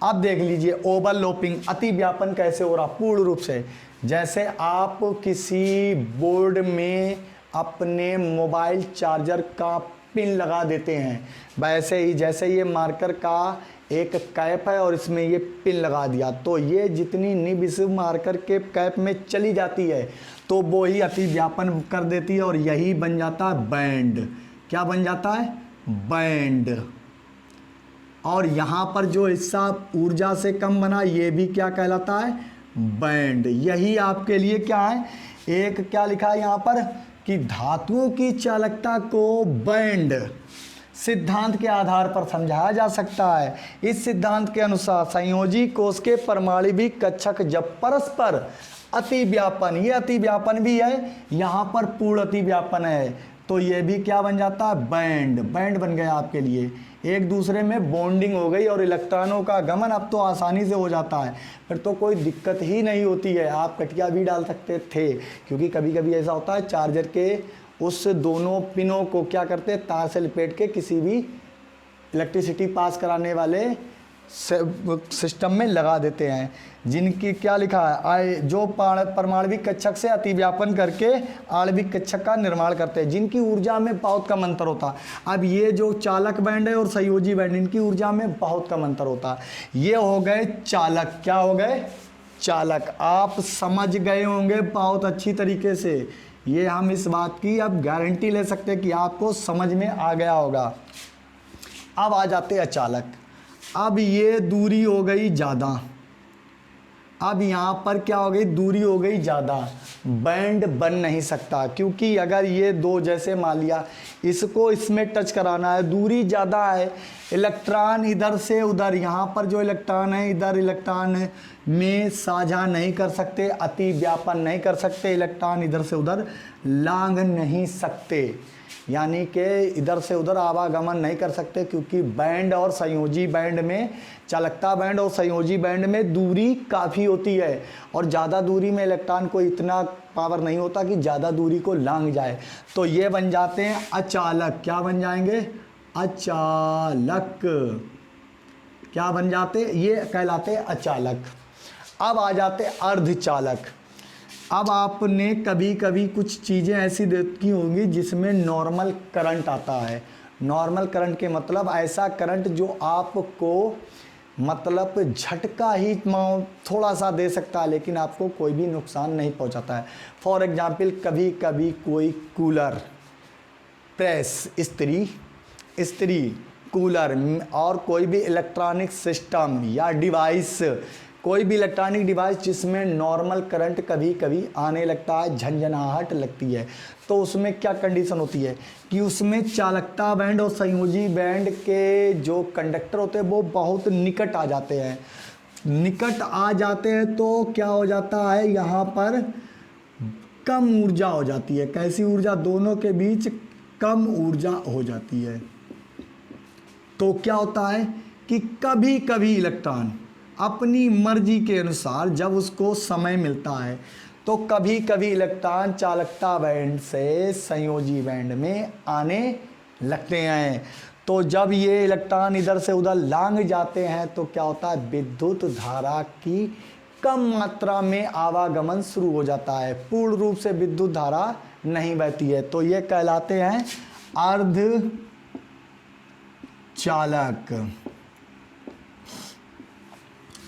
अब देख लीजिए ओवरलैपिंग, अतिव्यापन कैसे हो रहा? पूर्ण रूप से। जैसे आप किसी बोर्ड में अपने मोबाइल चार्जर का पिन लगा देते हैं, वैसे ही जैसे ये मार्कर का एक कैप है और इसमें ये पिन लगा दिया, तो ये जितनी निब इस मार्कर के कैप में चली जाती है तो वो ही अतिव्यापन कर देती है, और यही बन जाता है बैंड। क्या बन जाता है? बैंड। और यहाँ पर जो हिस्सा ऊर्जा से कम बना, ये भी क्या कहलाता है? बैंड। यही आपके लिए क्या है? एक क्या लिखा है यहाँ पर कि धातुओं की चालकता को बैंड सिद्धांत के आधार पर समझाया जा सकता है। इस सिद्धांत के अनुसार संयोजी कोश के परमाणविक कक्षक जब परस्पर अतिव्यापन, ये अतिव्यापन भी है, यहाँ पर पूर्ण अतिव्यापन है, तो ये भी क्या बन जाता है? बैंड। बैंड बन गया आपके लिए। एक दूसरे में बॉन्डिंग हो गई और इलेक्ट्रॉनों का गमन अब तो आसानी से हो जाता है, फिर तो कोई दिक्कत ही नहीं होती है। आप कटिया भी डाल सकते थे, क्योंकि कभी कभी ऐसा होता है चार्जर के उस दोनों पिनों को क्या करते हैं? तार से लपेट के किसी भी इलेक्ट्रिसिटी पास कराने वाले सिस्टम में लगा देते हैं। जिनकी क्या लिखा है? जो परमाणविक कक्षक से अतिव्यापन करके आणविक कक्षक का निर्माण करते हैं, जिनकी ऊर्जा में बहुत कम अंतर होता है। अब ये जो चालक बैंड है और संयोजी बैंड, इनकी ऊर्जा में बहुत कम अंतर होता है। ये हो गए चालक। क्या हो गए? चालक। आप समझ गए होंगे बहुत अच्छी तरीके से। ये हम इस बात की अब गारंटी ले सकते हैं कि आपको समझ में आ गया होगा। अब आ जाते हैं अचालक। अब ये दूरी हो गई ज़्यादा। अब यहाँ पर क्या हो गई? दूरी हो गई ज़्यादा, बैंड बन नहीं सकता, क्योंकि अगर ये दो, जैसे मान लिया इसको इसमें टच कराना है, दूरी ज़्यादा है, इलेक्ट्रॉन इधर से उधर, यहाँ पर जो इलेक्ट्रॉन है इधर इलेक्ट्रॉन में साझा नहीं कर सकते, अति व्यापन नहीं कर सकते, इलेक्ट्रॉन इधर से उधर लांघ नहीं सकते, यानी कि इधर से उधर आवागमन नहीं कर सकते, क्योंकि बैंड और संयोजी बैंड में, चालकता बैंड और संयोजी बैंड में दूरी काफ़ी होती है, और ज़्यादा दूरी में इलेक्ट्रॉन को इतना पावर नहीं होता कि ज़्यादा दूरी को लांघ जाए। तो ये बन जाते हैं अचालक। क्या बन जाएंगे? अचालक। क्या बन जाते? ये कहलाते अचालक। अब आ जाते अर्धचालक। अब आपने कभी कभी कुछ चीज़ें ऐसी देखी होंगी जिसमें नॉर्मल करंट आता है। नॉर्मल करंट के मतलब ऐसा करंट जो आपको मतलब झटका ही थोड़ा सा दे सकता है, लेकिन आपको कोई भी नुकसान नहीं पहुंचाता है। फॉर एग्जांपल, कभी कभी कोई कूलर, प्रेस, इस्त्री, कूलर और कोई भी इलेक्ट्रॉनिक सिस्टम या डिवाइस, कोई भी इलेक्ट्रॉनिक डिवाइस जिसमें नॉर्मल करंट कभी कभी आने लगता है, झंझनाहट लगती है, तो उसमें क्या कंडीशन होती है कि उसमें चालकता बैंड और संयोजी बैंड के जो कंडक्टर होते हैं वो बहुत निकट आ जाते हैं। निकट आ जाते हैं तो क्या हो जाता है? यहाँ पर कम ऊर्जा हो जाती है। कैसी ऊर्जा? दोनों के बीच कम ऊर्जा हो जाती है। तो क्या होता है कि कभी कभी इलेक्ट्रॉन अपनी मर्जी के अनुसार, जब उसको समय मिलता है, तो कभी कभी इलेक्ट्रॉन चालकता बैंड से संयोजी बैंड में आने लगते हैं। तो जब ये इलेक्ट्रॉन इधर से उधर लांघ जाते हैं तो क्या होता है? विद्युत धारा की कम मात्रा में आवागमन शुरू हो जाता है, पूर्ण रूप से विद्युत धारा नहीं बहती है। तो ये कहलाते हैं अर्धचालक।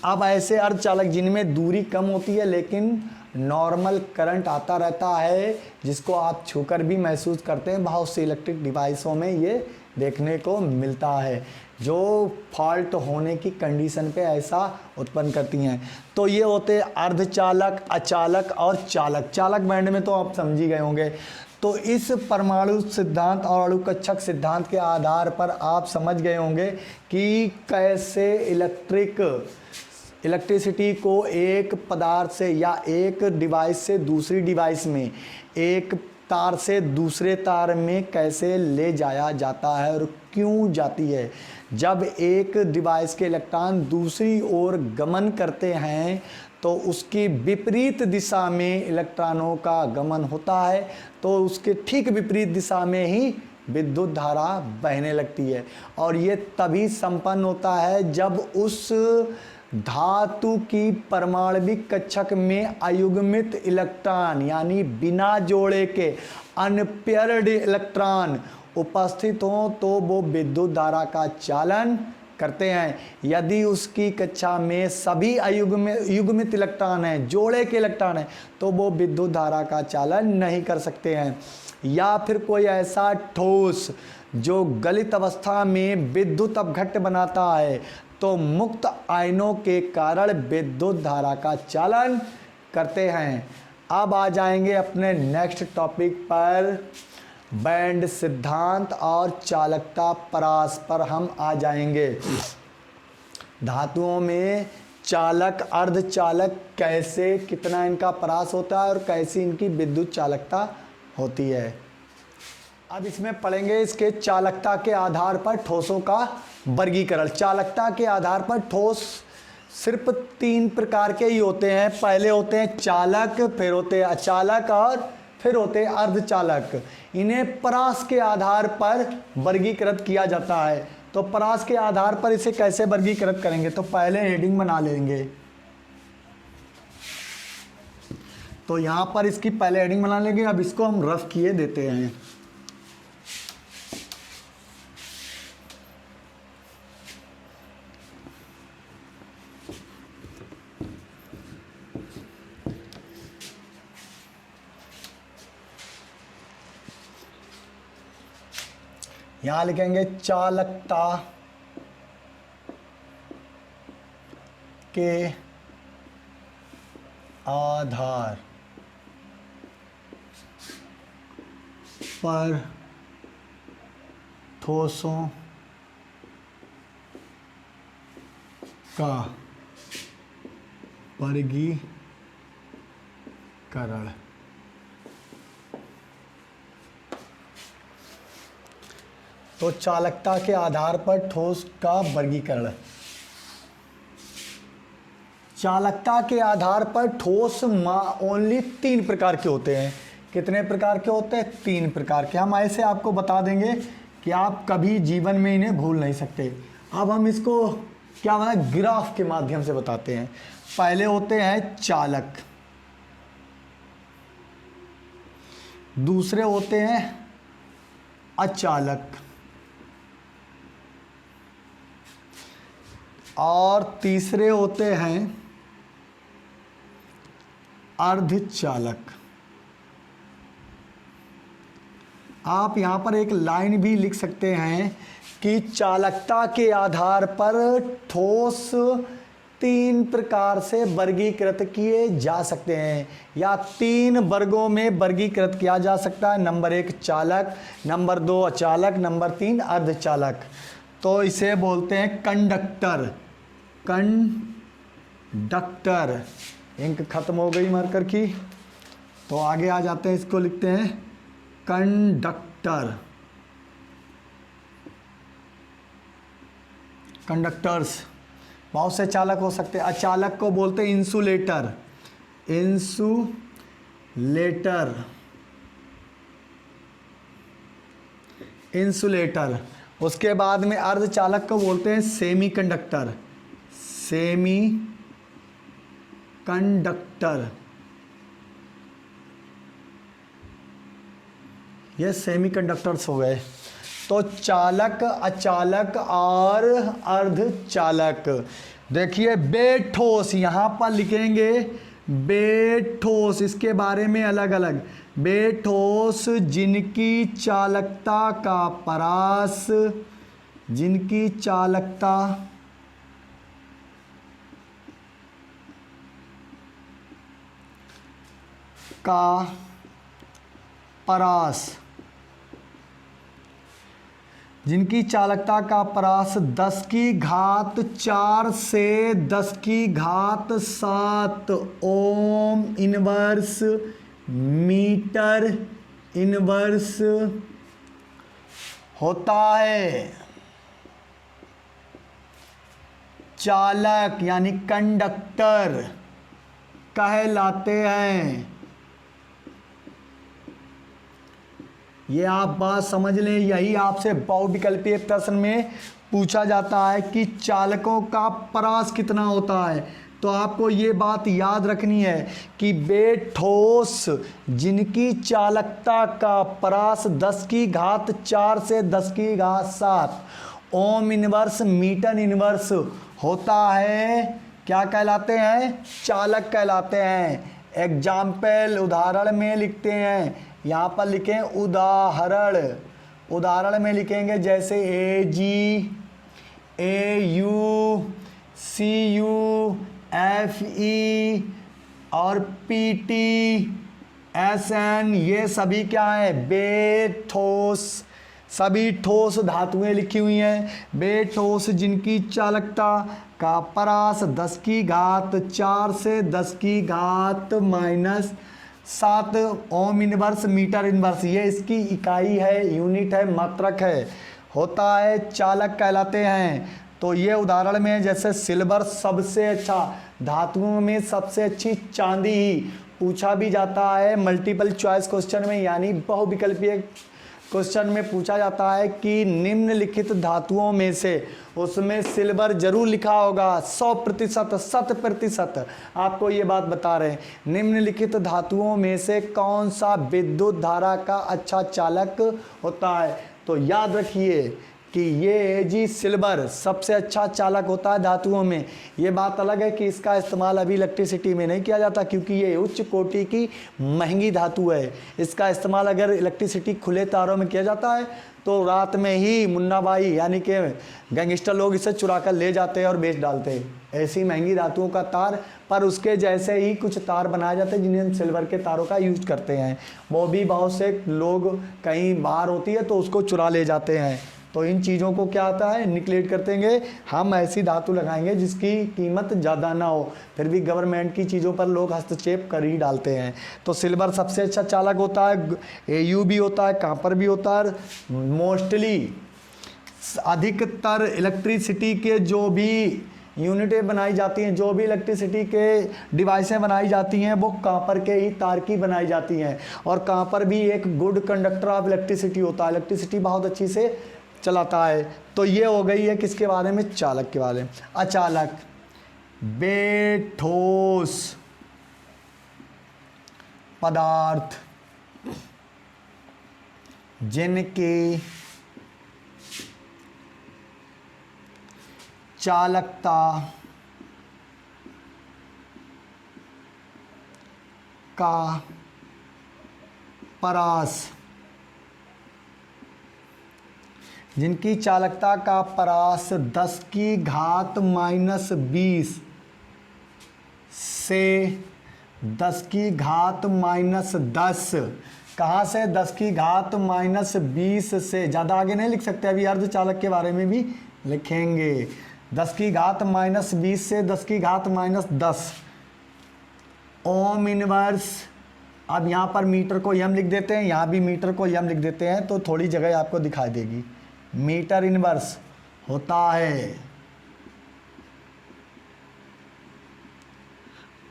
अब ऐसे अर्धचालक जिनमें दूरी कम होती है लेकिन नॉर्मल करंट आता रहता है, जिसको आप छूकर भी महसूस करते हैं, बहुत से इलेक्ट्रिक डिवाइसों में ये देखने को मिलता है, जो फॉल्ट होने की कंडीशन पे ऐसा उत्पन्न करती हैं। तो ये होते हैं अर्धचालक, अचालक और चालक। चालक बैंड में तो आप समझ ही गए होंगे। तो इस परमाणु सिद्धांत और अणुकक्षक सिद्धांत के आधार पर आप समझ गए होंगे कि कैसे इलेक्ट्रिसिटी को एक पदार्थ से या एक डिवाइस से दूसरी डिवाइस में, एक तार से दूसरे तार में कैसे ले जाया जाता है और क्यों जाती है। जब एक डिवाइस के इलेक्ट्रॉन दूसरी ओर गमन करते हैं तो उसकी विपरीत दिशा में इलेक्ट्रॉनों का गमन होता है, तो उसके ठीक विपरीत दिशा में ही विद्युत धारा बहने लगती है। और ये तभी संपन्न होता है जब उस धातु की परमाणविक कक्षक में अयुग्मित इलेक्ट्रॉन यानी बिना जोड़े के अनपेयर्ड इलेक्ट्रॉन उपस्थित हों तो वो विद्युत धारा का चालन करते हैं। यदि उसकी कक्षा में सभी युग्मित इलेक्ट्रॉन हैं, जोड़े के इलेक्ट्रॉन हैं, तो वो विद्युत धारा का चालन नहीं कर सकते हैं। या फिर कोई ऐसा ठोस जो गलित अवस्था में विद्युत अपघट्ट बनाता है तो मुक्त आयनों के कारण विद्युत धारा का चालन करते हैं। अब आ जाएंगे अपने नेक्स्ट टॉपिक पर, बैंड सिद्धांत और चालकता परास पर हम आ जाएंगे। धातुओं में चालक, अर्धचालक कैसे, कितना इनका परास होता है और कैसी इनकी विद्युत चालकता होती है। अब इसमें पढ़ेंगे इसके चालकता के आधार पर ठोसों का वर्गीकरण। चालकता के आधार पर ठोस सिर्फ 3 प्रकार के ही होते हैं। पहले होते हैं चालक, फिर होते हैं अचालक और फिर होते हैं अर्धचालक। इन्हें परास के आधार पर वर्गीकृत किया जाता है। तो परास के आधार पर इसे कैसे वर्गीकृत करेंगे, तो पहले हेडिंग बना लेंगे। तो यहाँ पर इसकी पहले हेडिंग बना लेंगे। अब इसको हम रफ किए देते हैं। यहां लिखेंगे चालकता के आधार पर ठोसों का वर्गीकरण। तो चालकता के आधार पर ठोस का वर्गीकरण। चालकता के आधार पर ठोस ओनली 3 प्रकार के होते हैं। कितने प्रकार के होते हैं? 3 प्रकार के। हम ऐसे आपको बता देंगे कि आप कभी जीवन में इन्हें भूल नहीं सकते। अब हम इसको क्या बना, ग्राफ के माध्यम से बताते हैं। पहले होते हैं चालक, दूसरे होते हैं अचालक और तीसरे होते हैं अर्धचालक। आप यहाँ पर एक लाइन भी लिख सकते हैं कि चालकता के आधार पर ठोस 3 प्रकार से वर्गीकृत किए जा सकते हैं या 3 वर्गों में वर्गीकृत किया जा सकता है। नंबर 1 चालक, नंबर 2 अचालक, नंबर 3 अर्धचालक। तो इसे बोलते हैं कंडक्टर। कंडक्टर, इंक खत्म हो गई मार्कर की, तो आगे आ जाते हैं। इसको लिखते हैं कंडक्टर, कंडक्टर्स। बहुत से चालक हो सकते हैं। अचालक को बोलते हैं इंसुलेटर, इंसुलेटर, इंसुलेटर। उसके बाद में अर्धचालक को बोलते हैं सेमी कंडक्टर, सेमी कंडक्टर। ये सेमी कंडक्टर्स हो गए। तो चालक, अचालक और अर्धचालक। देखिए बेठोस, यहाँ पर लिखेंगे बेठोस, इसके बारे में अलग अलग। बेठोस जिनकी चालकता का परास, जिनकी चालकता का परास, जिनकी चालकता का परास 10 की घात 4 से 10 की घात 7 ओम इनवर्स मीटर इनवर्स होता है। चालक यानी कंडक्टर कहलाते हैं। ये आप बात समझ लें, यही आपसे बहुविकल्पीय प्रश्न में पूछा जाता है कि चालकों का परास कितना होता है। तो आपको ये बात याद रखनी है कि बेठोस जिनकी चालकता का परास 10 की घात 4 से 10 की घात 7 ओम इनवर्स मीटर इनवर्स होता है, क्या कहलाते हैं? चालक कहलाते हैं। एग्जाम्पल उदाहरण में लिखते हैं, यहाँ पर लिखें उदाहरण, उदाहरण में लिखेंगे जैसे AG AU CU FE और PT SN, ये सभी क्या है? बेठोस, सभी ठोस धातुएं लिखी हुई हैं। बेठोस जिनकी चालकता का परास 10 की घात 4 से 10 की घात -7 ओम इनवर्स मीटर इनवर्स, ये इसकी इकाई है, यूनिट है, मात्रक है, होता है, चालक कहलाते हैं। तो ये उदाहरण में जैसे सिल्वर सबसे अच्छा, धातुओं में सबसे अच्छी चांदी ही पूछा भी जाता है मल्टीपल चॉइस क्वेश्चन में, यानी बहुविकल्पीय क्वेश्चन में पूछा जाता है कि निम्नलिखित धातुओं में से, उसमें सिल्वर जरूर लिखा होगा 100%, 100% आपको ये बात बता रहे हैं। निम्नलिखित धातुओं में से कौन सा विद्युत धारा का अच्छा चालक होता है? तो याद रखिए कि ये जी सिल्वर सबसे अच्छा चालक होता है धातुओं में। ये बात अलग है कि इसका इस्तेमाल अभी इलेक्ट्रिसिटी में नहीं किया जाता क्योंकि ये उच्च कोटि की महंगी धातु है। इसका इस्तेमाल अगर इलेक्ट्रिसिटी खुले तारों में किया जाता है तो रात में ही मुन्ना भाई यानी कि गैंगस्टर लोग इसे चुरा कर ले जाते हैं और बेच डालते हैं। ऐसी महंगी धातुओं का तार, पर उसके जैसे ही कुछ तार बनाए जाते हैं जिन्हें हम सिल्वर के तारों का यूज करते हैं। वो भी बहुत से लोग कहीं बाहर होती है तो उसको चुरा ले जाते हैं। तो इन चीज़ों को क्या आता है? निकलेट कर देंगे। हम ऐसी धातु लगाएंगे जिसकी कीमत ज़्यादा ना हो, फिर भी गवर्नमेंट की चीज़ों पर लोग हस्तक्षेप कर ही डालते हैं। तो सिल्वर सबसे अच्छा चालक होता है, AU भी होता है, कॉपर भी होता है। मोस्टली अधिकतर इलेक्ट्रिसिटी के जो भी यूनिटें बनाई जाती हैं, जो भी इलेक्ट्रिसिटी के डिवाइसें बनाई जाती हैं, वो कॉपर के ही तार की बनाई जाती हैं। और कॉपर भी एक गुड कंडक्टर ऑफ इलेक्ट्रिसिटी होता है, इलेक्ट्रिसिटी बहुत अच्छी से चलाता है। तो ये हो गई है किसके बारे में? चालक के बारे में। अचालक बेठोस पदार्थ जिनकी चालकता का परास, जिनकी चालकता का परास 10 की घात -20 से 10 की घात -10, कहाँ से? 10 की घात -20 से, ज़्यादा आगे नहीं लिख सकते, अभी अर्धचालक के बारे में भी लिखेंगे। 10 की घात -20 से 10 की घात -10 ओम इनवर्स। अब यहाँ पर मीटर को यम लिख देते हैं, यहाँ भी मीटर को यम लिख देते हैं तो थोड़ी जगह आपको दिखाई देगी। मीटर इनवर्स होता है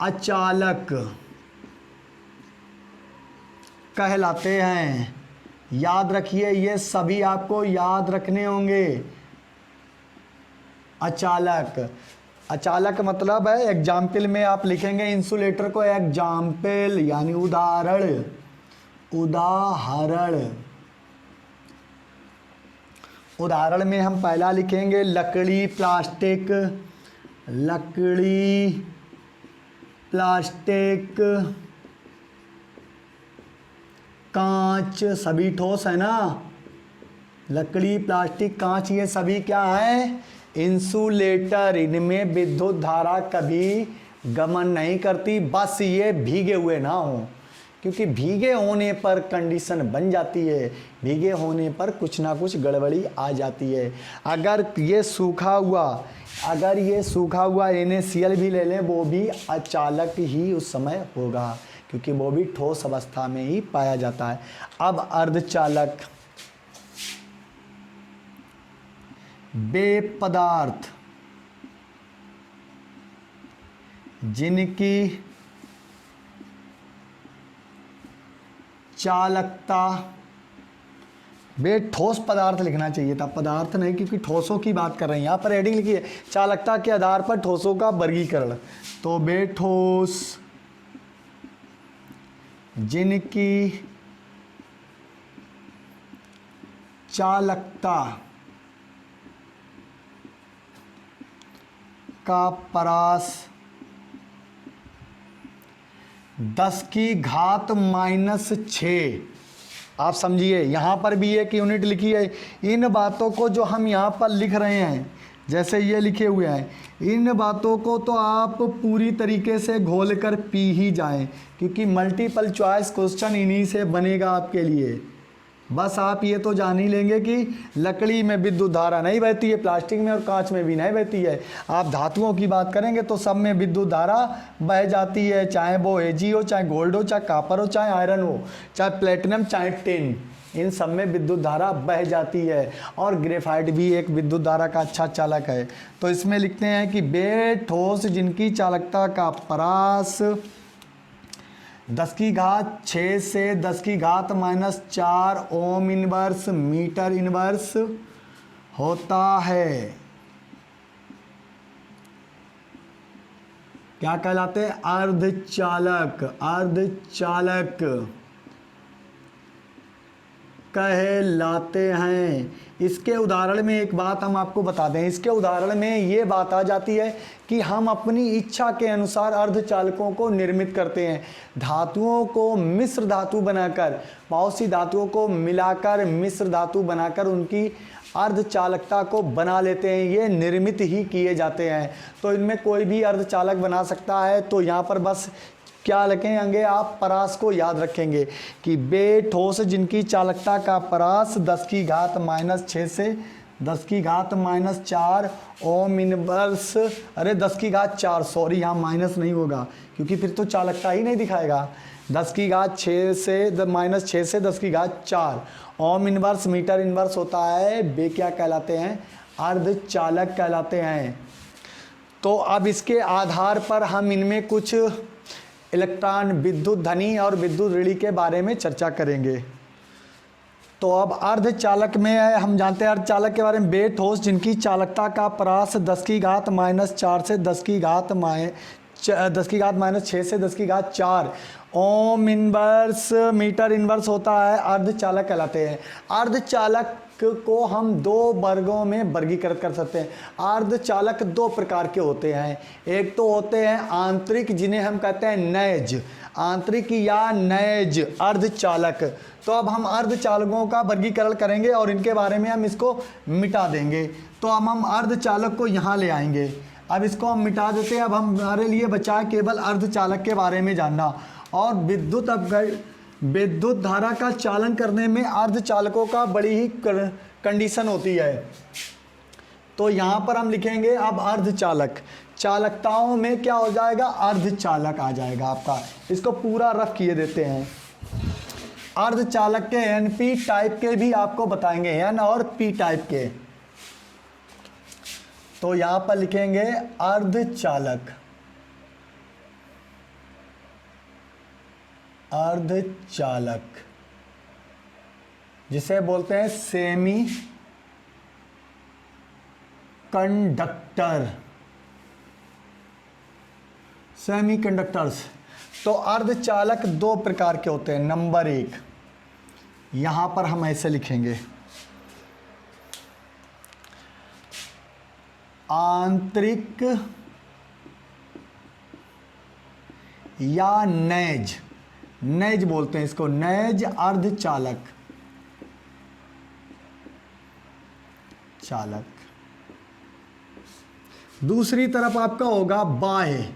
अचालक कहलाते हैं। याद रखिए, ये सभी आपको याद रखने होंगे। अचालक, अचालक मतलब है, एग्जाम्पल में आप लिखेंगे इंसुलेटर को, एग्जाम्पल यानी उदाहरण, उदाहरण। उदाहरण में हम पहला लिखेंगे लकड़ी, प्लास्टिक, लकड़ी, प्लास्टिक, कांच, सभी ठोस है ना। लकड़ी, प्लास्टिक, कांच ये सभी क्या है? इंसुलेटर। इनमें विद्युत धारा कभी गमन नहीं करती, बस ये भीगे हुए ना हो, क्योंकि भीगे होने पर कंडीशन बन जाती है, भीगे होने पर कुछ ना कुछ गड़बड़ी आ जाती है। अगर ये सूखा हुआ NaCl भी ले लें, वो भी अचालक ही उस समय होगा, क्योंकि वो भी ठोस अवस्था में ही पाया जाता है। अब अर्धचालक, वे पदार्थ जिनकी चालकता, वे ठोस पदार्थ लिखना चाहिए था, पदार्थ नहीं, क्योंकि ठोसों की बात कर रहे हैं। यहाँ पर हेडिंग लिखी है चालकता के आधार पर ठोसों का वर्गीकरण। तो वे ठोस जिनकी चालकता का परास 10⁻⁶। आप समझिए, यहाँ पर भी एक यूनिट लिखी है। इन बातों को जो हम यहाँ पर लिख रहे हैं, जैसे ये लिखे हुए हैं, इन बातों को तो आप पूरी तरीके से घोल कर पी ही जाएं, क्योंकि मल्टीपल चॉइस क्वेश्चन इन्हीं से बनेगा आपके लिए। बस आप ये तो जान ही लेंगे कि लकड़ी में विद्युत धारा नहीं बहती है, प्लास्टिक में और कांच में भी नहीं बहती है। आप धातुओं की बात करेंगे तो सब में विद्युत धारा बह जाती है, चाहे वो Ag हो, चाहे गोल्ड हो, चाहे कापर हो, चाहे आयरन हो, चाहे प्लेटिनम, चाहे टिन, इन सब में विद्युत धारा बह जाती है। और ग्रेफाइट भी एक विद्युत धारा का अच्छा चालक है। तो इसमें लिखते हैं कि वे ठोस जिनकी चालकता का परास 10⁻⁶ से 10⁻⁻⁴ ओम इनवर्स मीटर इनवर्स होता है। क्या कहलाते हैं? अर्धचालक। अर्धचालक कहलाते हैं। इसके उदाहरण में एक बात हम आपको बता दें, इसके उदाहरण में ये बात आ जाती है कि हम अपनी इच्छा के अनुसार अर्धचालकों को निर्मित करते हैं। धातुओं को मिश्र धातु बनाकर, बहुत सी धातुओं को मिलाकर मिश्र धातु बनाकर उनकी अर्धचालकता को बना लेते हैं। ये निर्मित ही किए जाते हैं। तो इनमें कोई भी अर्धचालक बना सकता है। तो यहाँ पर बस क्या लिखेंगे आप? परास को याद रखेंगे कि वे ठोस जिनकी चालकता का परास 10⁻⁻⁶ से 10⁻⁴ ओम इनवर्स, अरे 10⁻⁴, सॉरी, यहाँ माइनस नहीं होगा क्योंकि फिर तो चालकता ही नहीं दिखाएगा। 10⁻⁶ से -6 से 10⁻⁴ ओम इनवर्स मीटर इनवर्स होता है। वे क्या कहलाते हैं? अर्धचालक कहलाते हैं। तो अब इसके आधार पर हम इनमें कुछ इलेक्ट्रॉन, विद्युत धनी और विद्युत ऋणी के बारे में चर्चा करेंगे। तो अब अर्धचालक में हम जानते हैं अर्धचालक के बारे में, वे ठोस जिनकी चालकता का परास 10⁻⁻⁴ से 10⁻⁻⁶ से 10⁻⁴ ओम इनवर्स मीटर इनवर्स होता है, अर्धचालक कहलाते हैं। अर्धचालक को हम दो वर्गों में वर्गीकृत कर सकते हैं। अर्धचालक दो प्रकार के होते हैं। एक तो होते हैं आंतरिक, जिन्हें हम कहते हैं नैज, आंतरिक या नैज अर्धचालक। तो अब हम अर्धचालकों का वर्गीकरण करेंगे और इनके बारे में हम इसको मिटा देंगे। तो अब हम अर्धचालक को यहाँ ले आएंगे। अब इसको हम मिटा देते हैं। अब हमारे लिए बचा है केवल अर्धचालक के बारे में जानना। और विद्युत धारा का चालन करने में अर्धचालकों का बड़ी ही कंडीशन होती है। तो यहाँ पर हम लिखेंगे अब अर्धचालक, चालकताओं में क्या हो जाएगा? अर्धचालक आ जाएगा आपका। इसको पूरा रफ किए देते हैं। अर्धचालक के NP टाइप के भी आपको बताएंगे, N और P टाइप के। तो यहाँ पर लिखेंगे अर्धचालक, अर्धचालक जिसे बोलते हैं सेमी कंडक्टर, सेमी कंडक्टर्स। तो अर्धचालक दो प्रकार के होते हैं। नंबर 1, यहां पर हम ऐसे लिखेंगे, आंतरिक या नैज, नैज बोलते हैं इसको, नैज अर्धचालक, चालक। दूसरी तरफ आपका होगा बाह्य,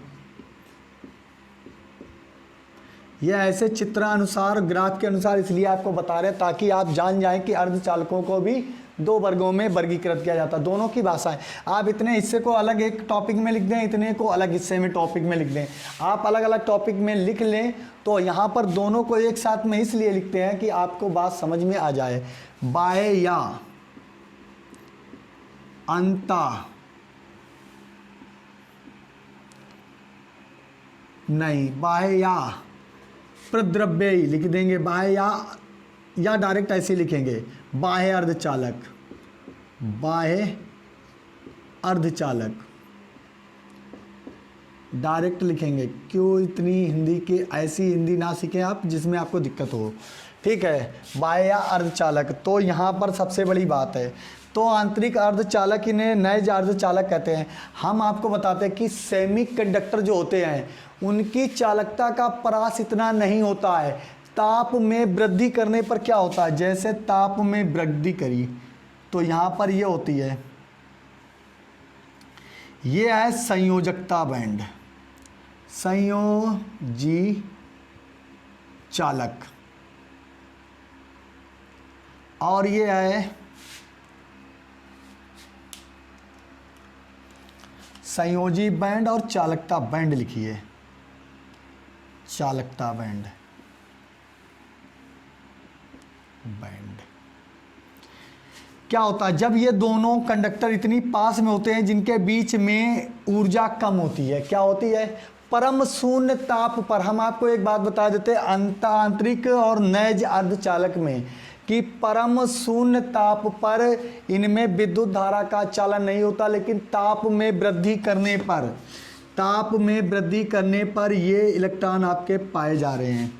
यह ऐसे चित्रानुसार ग्राफ के अनुसार इसलिए आपको बता रहे हैं ताकि आप जान जाएं कि अर्धचालकों को भी दो वर्गों में वर्गीकृत किया जाता है, दोनों की भाषाएं। आप इतने हिस्से को अलग एक टॉपिक में लिख दें, इतने को अलग हिस्से में टॉपिक में लिख दें, आप अलग अलग टॉपिक में लिख लें तो यहाँ पर दोनों को एक साथ में इसलिए लिखते हैं कि आपको बात समझ में आ जाए। बाह्य या अंता नहीं, बाह्य या प्रद्रव्य ही लिख देंगे, बाह्य या डायरेक्ट ऐसे लिखेंगे, बाह्य अर्धचालक, बाह्य अर्धचालक डायरेक्ट लिखेंगे। क्यों इतनी हिंदी की ऐसी हिंदी ना सीखें आप जिसमें आपको दिक्कत हो, ठीक है। बाह्य या अर्धचालक, तो यहाँ पर सबसे बड़ी बात है, तो आंतरिक अर्धचालक इन्हें नैज अर्धचालक कहते हैं। हम आपको बताते हैं कि सेमीकंडक्टर जो होते हैं उनकी चालकता का परास इतना नहीं होता है, ताप में वृद्धि करने पर क्या होता है, जैसे ताप में वृद्धि करी तो यहाँ पर ये होती है, ये है संयोजकता बैंड, संयोजी चालक, और ये है संयोजी बैंड और चालकता बैंड लिखिए, चालकता बैंड, बैंड क्या होता है जब ये दोनों कंडक्टर इतनी पास में होते हैं जिनके बीच में ऊर्जा कम होती है, क्या होती है, परम शून्य ताप पर। हम आपको एक बात बता देते हैं आंतरिक और नैज अर्धचालक में कि परम शून्य ताप पर इनमें विद्युत धारा का चालन नहीं होता, लेकिन ताप में वृद्धि करने पर, ताप में वृद्धि करने पर ये इलेक्ट्रॉन आपके पाए जा रहे हैं,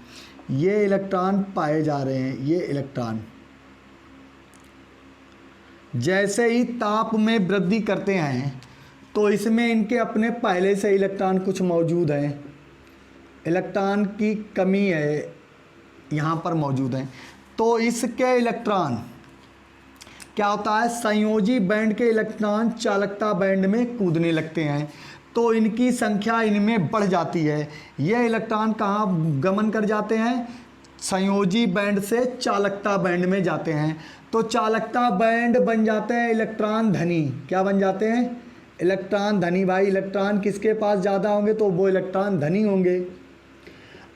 ये इलेक्ट्रॉन पाए जा रहे हैं, ये इलेक्ट्रॉन जैसे ही ताप में वृद्धि करते हैं तो इसमें इनके अपने पहले से इलेक्ट्रॉन कुछ मौजूद हैं, इलेक्ट्रॉन की कमी है यहाँ पर मौजूद है, तो इसके इलेक्ट्रॉन क्या होता है, संयोजी बैंड के इलेक्ट्रॉन चालकता बैंड में कूदने लगते हैं तो इनकी संख्या इनमें बढ़ जाती है। ये इलेक्ट्रॉन कहाँ गमन कर जाते हैं, संयोजी बैंड से चालकता बैंड में जाते हैं, तो चालकता बैंड बन जाते हैं इलेक्ट्रॉन धनी। क्या बन जाते हैं, इलेक्ट्रॉन धनी। भाई इलेक्ट्रॉन किसके पास ज़्यादा होंगे तो वो इलेक्ट्रॉन धनी होंगे,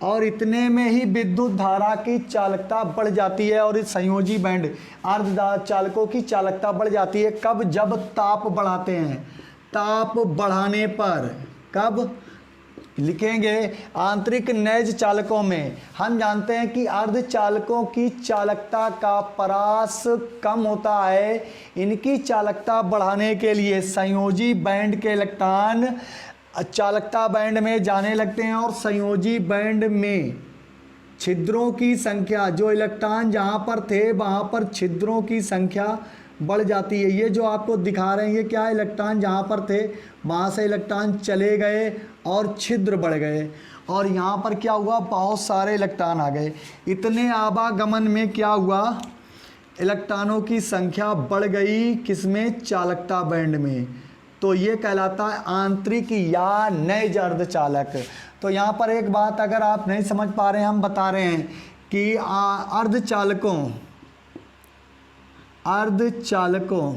और इतने में ही विद्युत धारा की चालकता बढ़ जाती है और इस संयोजी बैंड अर्धचालकों की चालकता बढ़ जाती है। कब, जब ताप बढ़ाते हैं, ताप बढ़ाने पर, कब लिखेंगे, आंतरिक नैज चालकों में हम जानते हैं कि अर्धचालकों की चालकता का परास कम होता है, इनकी चालकता बढ़ाने के लिए संयोजी बैंड के इलेक्ट्रॉन चालकता बैंड में जाने लगते हैं और संयोजी बैंड में छिद्रों की संख्या, जो इलेक्ट्रॉन जहाँ पर थे वहाँ पर छिद्रों की संख्या बढ़ जाती है। ये जो आपको दिखा रहे हैं ये क्या है, इलेक्ट्रॉन जहाँ पर थे वहाँ से इलेक्ट्रॉन चले गए और छिद्र बढ़ गए, और यहाँ पर क्या हुआ, बहुत सारे इलेक्ट्रॉन आ गए। इतने आवागमन में क्या हुआ, इलेक्ट्रॉनों की संख्या बढ़ गई, किसमें, चालकता बैंड में, तो ये कहलाता है आंतरिक या नैज अर्धचालक। तो यहाँ पर एक बात अगर आप नहीं समझ पा रहे हैं, हम बता रहे हैं कि अर्धचालकों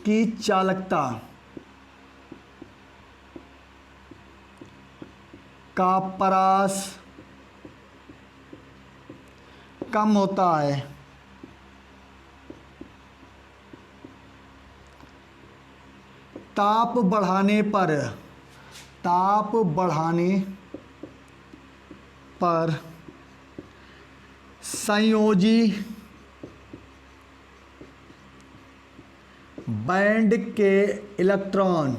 की चालकता का परास कम होता है, ताप बढ़ाने पर संयोजी बैंड के इलेक्ट्रॉन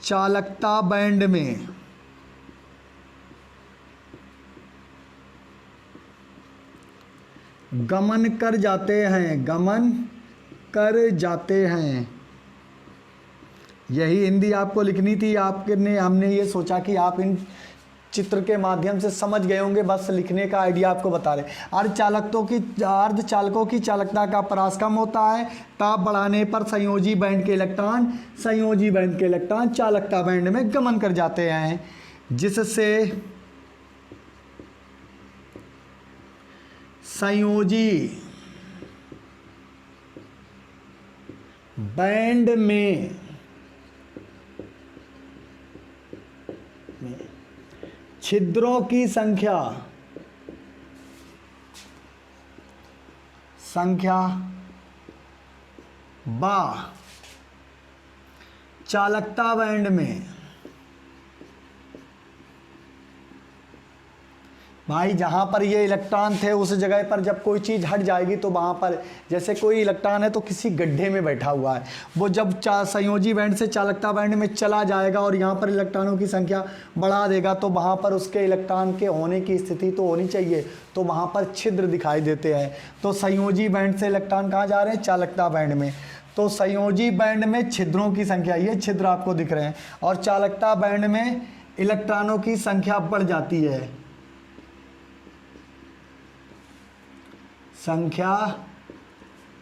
चालकता बैंड में गमन कर जाते हैं, गमन कर जाते हैं। यही हिंदी आपको लिखनी थी, आपने हमने ये सोचा कि आप इन चित्र के माध्यम से समझ गए होंगे, बस लिखने का आइडिया आपको बता रहे। अर्धचालकों की चालकता का परास कम होता है, ताप बढ़ाने पर संयोजी बैंड के इलेक्ट्रॉन चालकता बैंड में गमन कर जाते हैं, जिससे संयोजी बैंड में छिद्रों की संख्या बा चालकता बैंड में, भाई जहाँ पर ये इलेक्ट्रॉन थे उस जगह पर जब कोई चीज़ हट जाएगी तो वहाँ पर, जैसे कोई इलेक्ट्रॉन है तो किसी गड्ढे में बैठा हुआ है, वो जब संयोजी बैंड से चालकता बैंड में चला जाएगा और यहाँ पर इलेक्ट्रॉनों की संख्या बढ़ा देगा तो वहाँ पर उसके इलेक्ट्रॉन के होने की स्थिति तो होनी चाहिए, तो वहाँ पर छिद्र दिखाई देते हैं। तो संयोजी बैंड से इलेक्ट्रॉन कहाँ जा रहे हैं? चालकता बैंड में। तो संयोजी बैंड में छिद्रों की संख्या, ये छिद्र आपको दिख रहे हैं, और चालकता बैंड में इलेक्ट्रॉनों की संख्या बढ़ जाती है, संख्या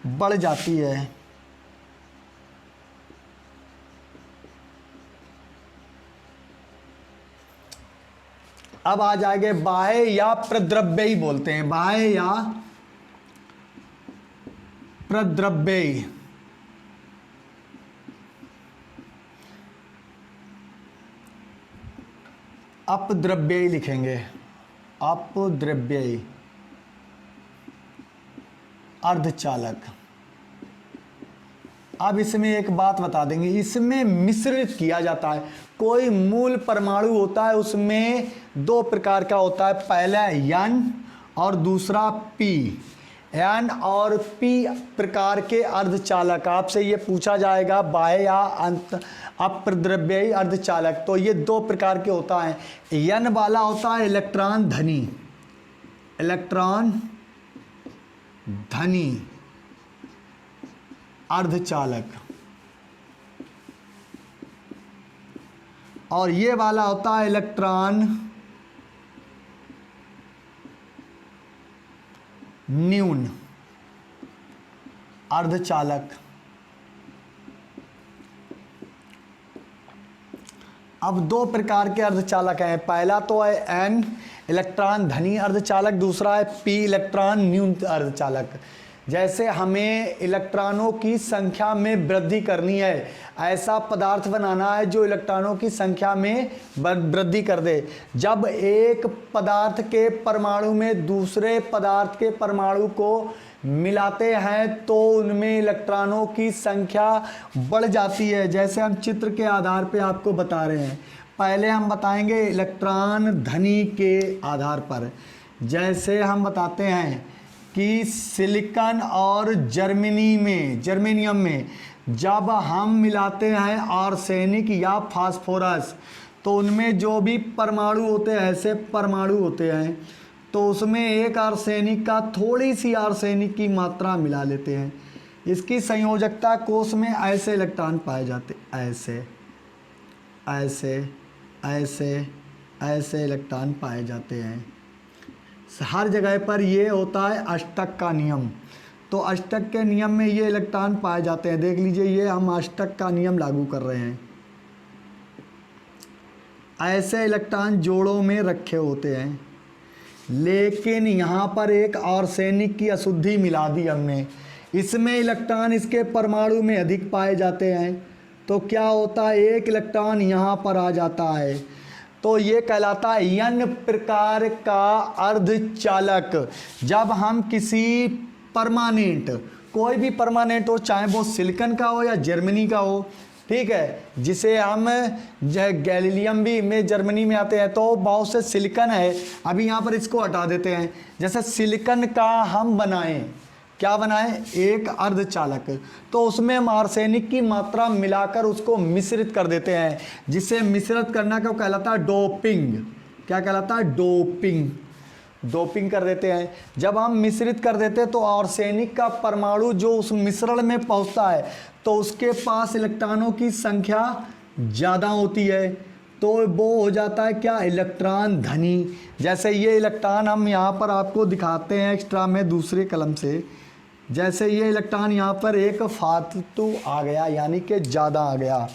बढ़ जाती है। अब आ जाएंगे बाह्य या प्रद्रव्यी बोलते हैं, बाह्य या प्रद्रव्यी। अपद्रव्यी लिखेंगे, अपद्रव्यी अर्धचालक। अब इसमें एक बात बता देंगे, इसमें मिश्रित किया जाता है। कोई मूल परमाणु होता है, उसमें दो प्रकार का होता है, पहला N और दूसरा P। N और P प्रकार के अर्धचालक आपसे ये पूछा जाएगा, बाह्य या अप्रद्रव्यी अर्धचालक। तो ये दो प्रकार के होता है। N वाला होता है इलेक्ट्रॉन धनी अर्धचालक, और ये वाला होता है इलेक्ट्रॉन न्यून अर्धचालक। अब दो प्रकार के अर्धचालक हैं, पहला तो है N इलेक्ट्रॉन धनी अर्धचालक, दूसरा है P इलेक्ट्रॉन न्यून अर्धचालक। जैसे हमें इलेक्ट्रॉनों की संख्या में वृद्धि करनी है, ऐसा पदार्थ बनाना है जो इलेक्ट्रॉनों की संख्या में वृद्धि कर दे। जब एक पदार्थ के परमाणु में दूसरे पदार्थ के परमाणु को मिलाते हैं तो उनमें इलेक्ट्रॉनों की संख्या बढ़ जाती है। जैसे हम चित्र के आधार पे आपको बता रहे हैं, पहले हम बताएंगे इलेक्ट्रॉन धनी के आधार पर। जैसे हम बताते हैं कि सिलिकॉन और जर्मेनियम में जब हम मिलाते हैं आर्सेनिक या फास्फोरस, तो उनमें जो भी परमाणु होते हैं, ऐसे परमाणु होते हैं, तो उसमें एक आर्सेनिक का थोड़ी सी आर्सेनिक की मात्रा मिला लेते हैं। इसकी संयोजकता कोष में ऐसे इलेक्ट्रॉन पाए जाते, ऐसे इलेक्ट्रॉन पाए जाते हैं। हर जगह पर ये होता है अष्टक का नियम। तो अष्टक के नियम में ये इलेक्ट्रॉन पाए जाते हैं। देख लीजिए, ये हम अष्टक का नियम लागू कर रहे हैं। ऐसे इलेक्ट्रॉन जोड़ों में रखे होते हैं, लेकिन यहाँ पर एक आर्सेनिक की अशुद्धि मिला दी हमने, इसमें इलेक्ट्रॉन इसके परमाणु में अधिक पाए जाते हैं। तो क्या होता है, एक इलेक्ट्रॉन यहाँ पर आ जाता है, तो ये कहलाता है N प्रकार का अर्धचालक। जब हम किसी परमानेंट, कोई भी परमानेंट हो, चाहे वो सिलिकॉन का हो या जर्मनी का हो, ठीक है, जिसे हम गैलीलियम भी में जर्मनी में आते हैं, तो बहुत से सिलिकॉन है। अभी यहाँ पर इसको हटा देते हैं। जैसे सिलिकॉन का हम बनाएं, क्या बनाएं, एक अर्धचालक, तो उसमें हम आर्सेनिक की मात्रा मिलाकर उसको मिश्रित कर देते हैं, जिसे मिश्रित करना क्या कहलाता है, डोपिंग। क्या कहलाता है, डोपिंग। डोपिंग कर देते हैं। जब हम मिश्रित कर देते हैं तो आर्सेनिक का परमाणु जो उस मिश्रण में पहुंचता है तो उसके पास इलेक्ट्रॉनों की संख्या ज़्यादा होती है, तो वो हो जाता है क्या, इलेक्ट्रॉन धनी। जैसे ये इलेक्ट्रॉन हम यहाँ पर आपको दिखाते हैं एक्स्ट्रा में दूसरे कलम से। जैसे ये इलेक्ट्रॉन यहाँ पर एक फालतू आ गया यानी कि ज़्यादा आ गया,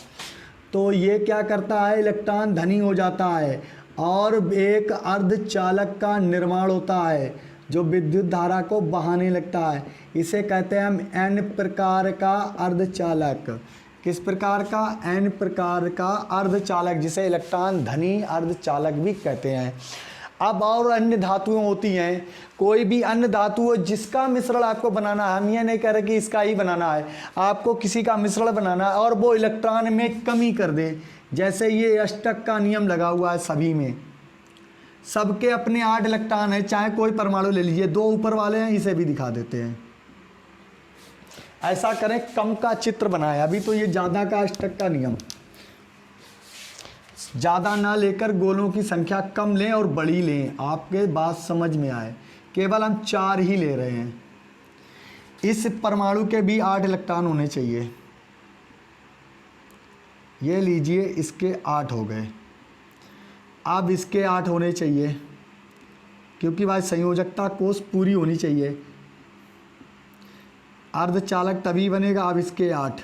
तो ये क्या करता है, इलेक्ट्रॉन धनी हो जाता है और एक अर्धचालक का निर्माण होता है जो विद्युत धारा को बहाने लगता है। इसे कहते हैं हम एन प्रकार का अर्धचालक। किस प्रकार का, एन प्रकार का अर्धचालक, जिसे इलेक्ट्रॉन धनी अर्धचालक भी कहते हैं। अब और अन्य धातुएं होती हैं, कोई भी अन्य धातु जिसका मिश्रण आपको बनाना है, हम ये नहीं कह रहे कि इसका ही बनाना है, आपको किसी का मिश्रण बनाना है और वो इलेक्ट्रॉन में कमी कर दे। जैसे ये अष्टक का नियम लगा हुआ है सभी में, सबके अपने 8 इलेक्ट्रॉन है, चाहे कोई परमाणु ले लीजिए, 2 ऊपर वाले हैं, इसे भी दिखा देते हैं। ऐसा करें, कम का चित्र बनाए, अभी तो ये ज़्यादा का अष्टक का नियम, ज़्यादा ना लेकर गोलों की संख्या कम लें और बड़ी लें, आपके बात समझ में आए। केवल हम 4 ही ले रहे हैं। इस परमाणु के भी 8 इलेक्ट्रॉन होने चाहिए। ये लीजिए, इसके 8 हो गए। अब इसके 8 होने चाहिए, क्योंकि भाई संयोजकता कोष पूरी होनी चाहिए। अर्धचालक तभी बनेगा। अब इसके 8,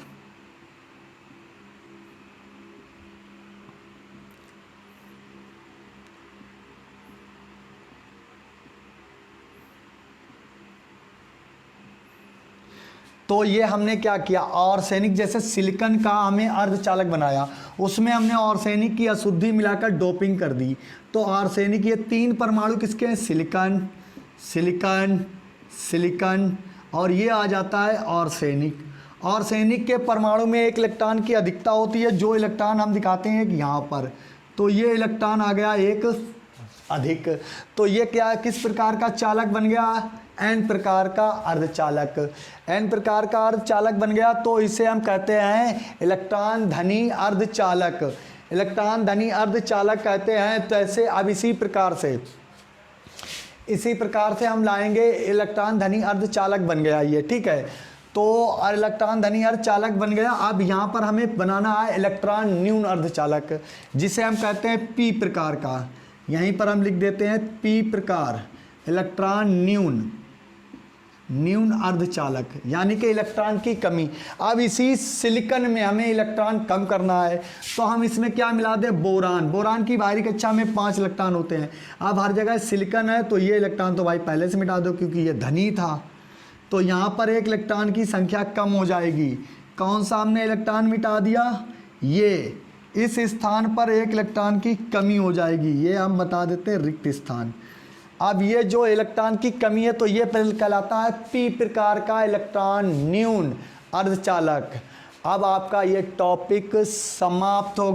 तो ये हमने क्या किया, आर्सेनिक जैसे सिलिकॉन का हमें अर्धचालक बनाया, उसमें हमने आर्सेनिक की अशुद्धि मिलाकर डोपिंग कर दी। तो आर्सेनिक, ये 3 परमाणु किसके हैं, सिलिकॉन, सिलिकॉन, सिलिकॉन, और ये आ जाता है आर्सेनिक। आर्सेनिक के परमाणु में 1 इलेक्ट्रॉन की अधिकता होती है, जो इलेक्ट्रॉन हम दिखाते हैं कि यहाँ पर, तो ये इलेक्ट्रॉन आ गया एक अधिक। तो ये क्या, किस प्रकार का चालक बन गया, एन प्रकार का अर्धचालक। एन प्रकार का अर्धचालक बन गया, तो इसे हम कहते हैं इलेक्ट्रॉन धनी अर्धचालक। इलेक्ट्रॉन धनी अर्धचालक कहते हैं। तो ऐसे अब इसी प्रकार से हम लाएंगे, इलेक्ट्रॉन धनी अर्धचालक बन गया ये, ठीक है। तो इलेक्ट्रॉन धनी अर्धचालक बन गया। अब यहाँ पर हमें बनाना है इलेक्ट्रॉन न्यून अर्धचालक, जिसे हम कहते हैं पी प्रकार का। यहीं पर हम लिख देते हैं पी प्रकार, इलेक्ट्रॉन न्यून अर्धचालक, यानी कि इलेक्ट्रॉन की कमी। अब इसी सिलिकॉन में हमें इलेक्ट्रॉन कम करना है, तो हम इसमें क्या मिला दें, बोरान। बोरान की बाहरी कक्षा में 5 इलेक्ट्रॉन होते हैं। अब हर जगह सिलिकॉन है, तो ये इलेक्ट्रॉन तो भाई पहले से मिटा दो, क्योंकि ये धनी था। तो यहाँ पर 1 इलेक्ट्रॉन की संख्या कम हो जाएगी। कौन सा हमने इलेक्ट्रॉन मिटा दिया, ये। इस स्थान पर 1 इलेक्ट्रॉन की कमी हो जाएगी, ये हम बता देते हैं रिक्त स्थान। अब ये जो इलेक्ट्रॉन की कमी है, तो ये कहलाता है पी प्रकार का इलेक्ट्रॉन न्यून अर्धचालक। अब आपका ये टॉपिक समाप्त हो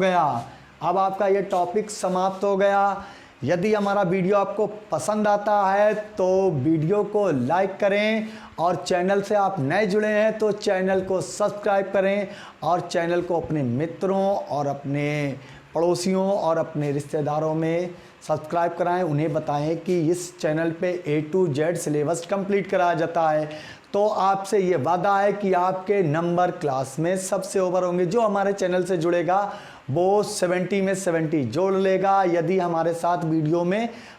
गया। यदि हमारा वीडियो आपको पसंद आता है तो वीडियो को लाइक करें, और चैनल से आप नए जुड़े हैं तो चैनल को सब्सक्राइब करें, और चैनल को अपने मित्रों और अपने पड़ोसियों और अपने रिश्तेदारों में सब्सक्राइब कराएं। उन्हें बताएं कि इस चैनल पे A to Z syllabus complete कराया जाता है। तो आपसे ये वादा है कि आपके नंबर क्लास में सबसे ऊपर होंगे। जो हमारे चैनल से जुड़ेगा वो 70 में 70 जोड़ लेगा, यदि हमारे साथ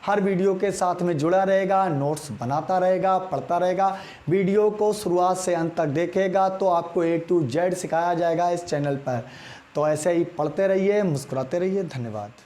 हर वीडियो के साथ में जुड़ा रहेगा, नोट्स बनाता रहेगा, पढ़ता रहेगा, वीडियो को शुरुआत से अंत तक देखेगा, तो आपको A to Z सिखाया जाएगा इस चैनल पर। तो ऐसे ही पढ़ते रहिए, मुस्कुराते रहिए। धन्यवाद।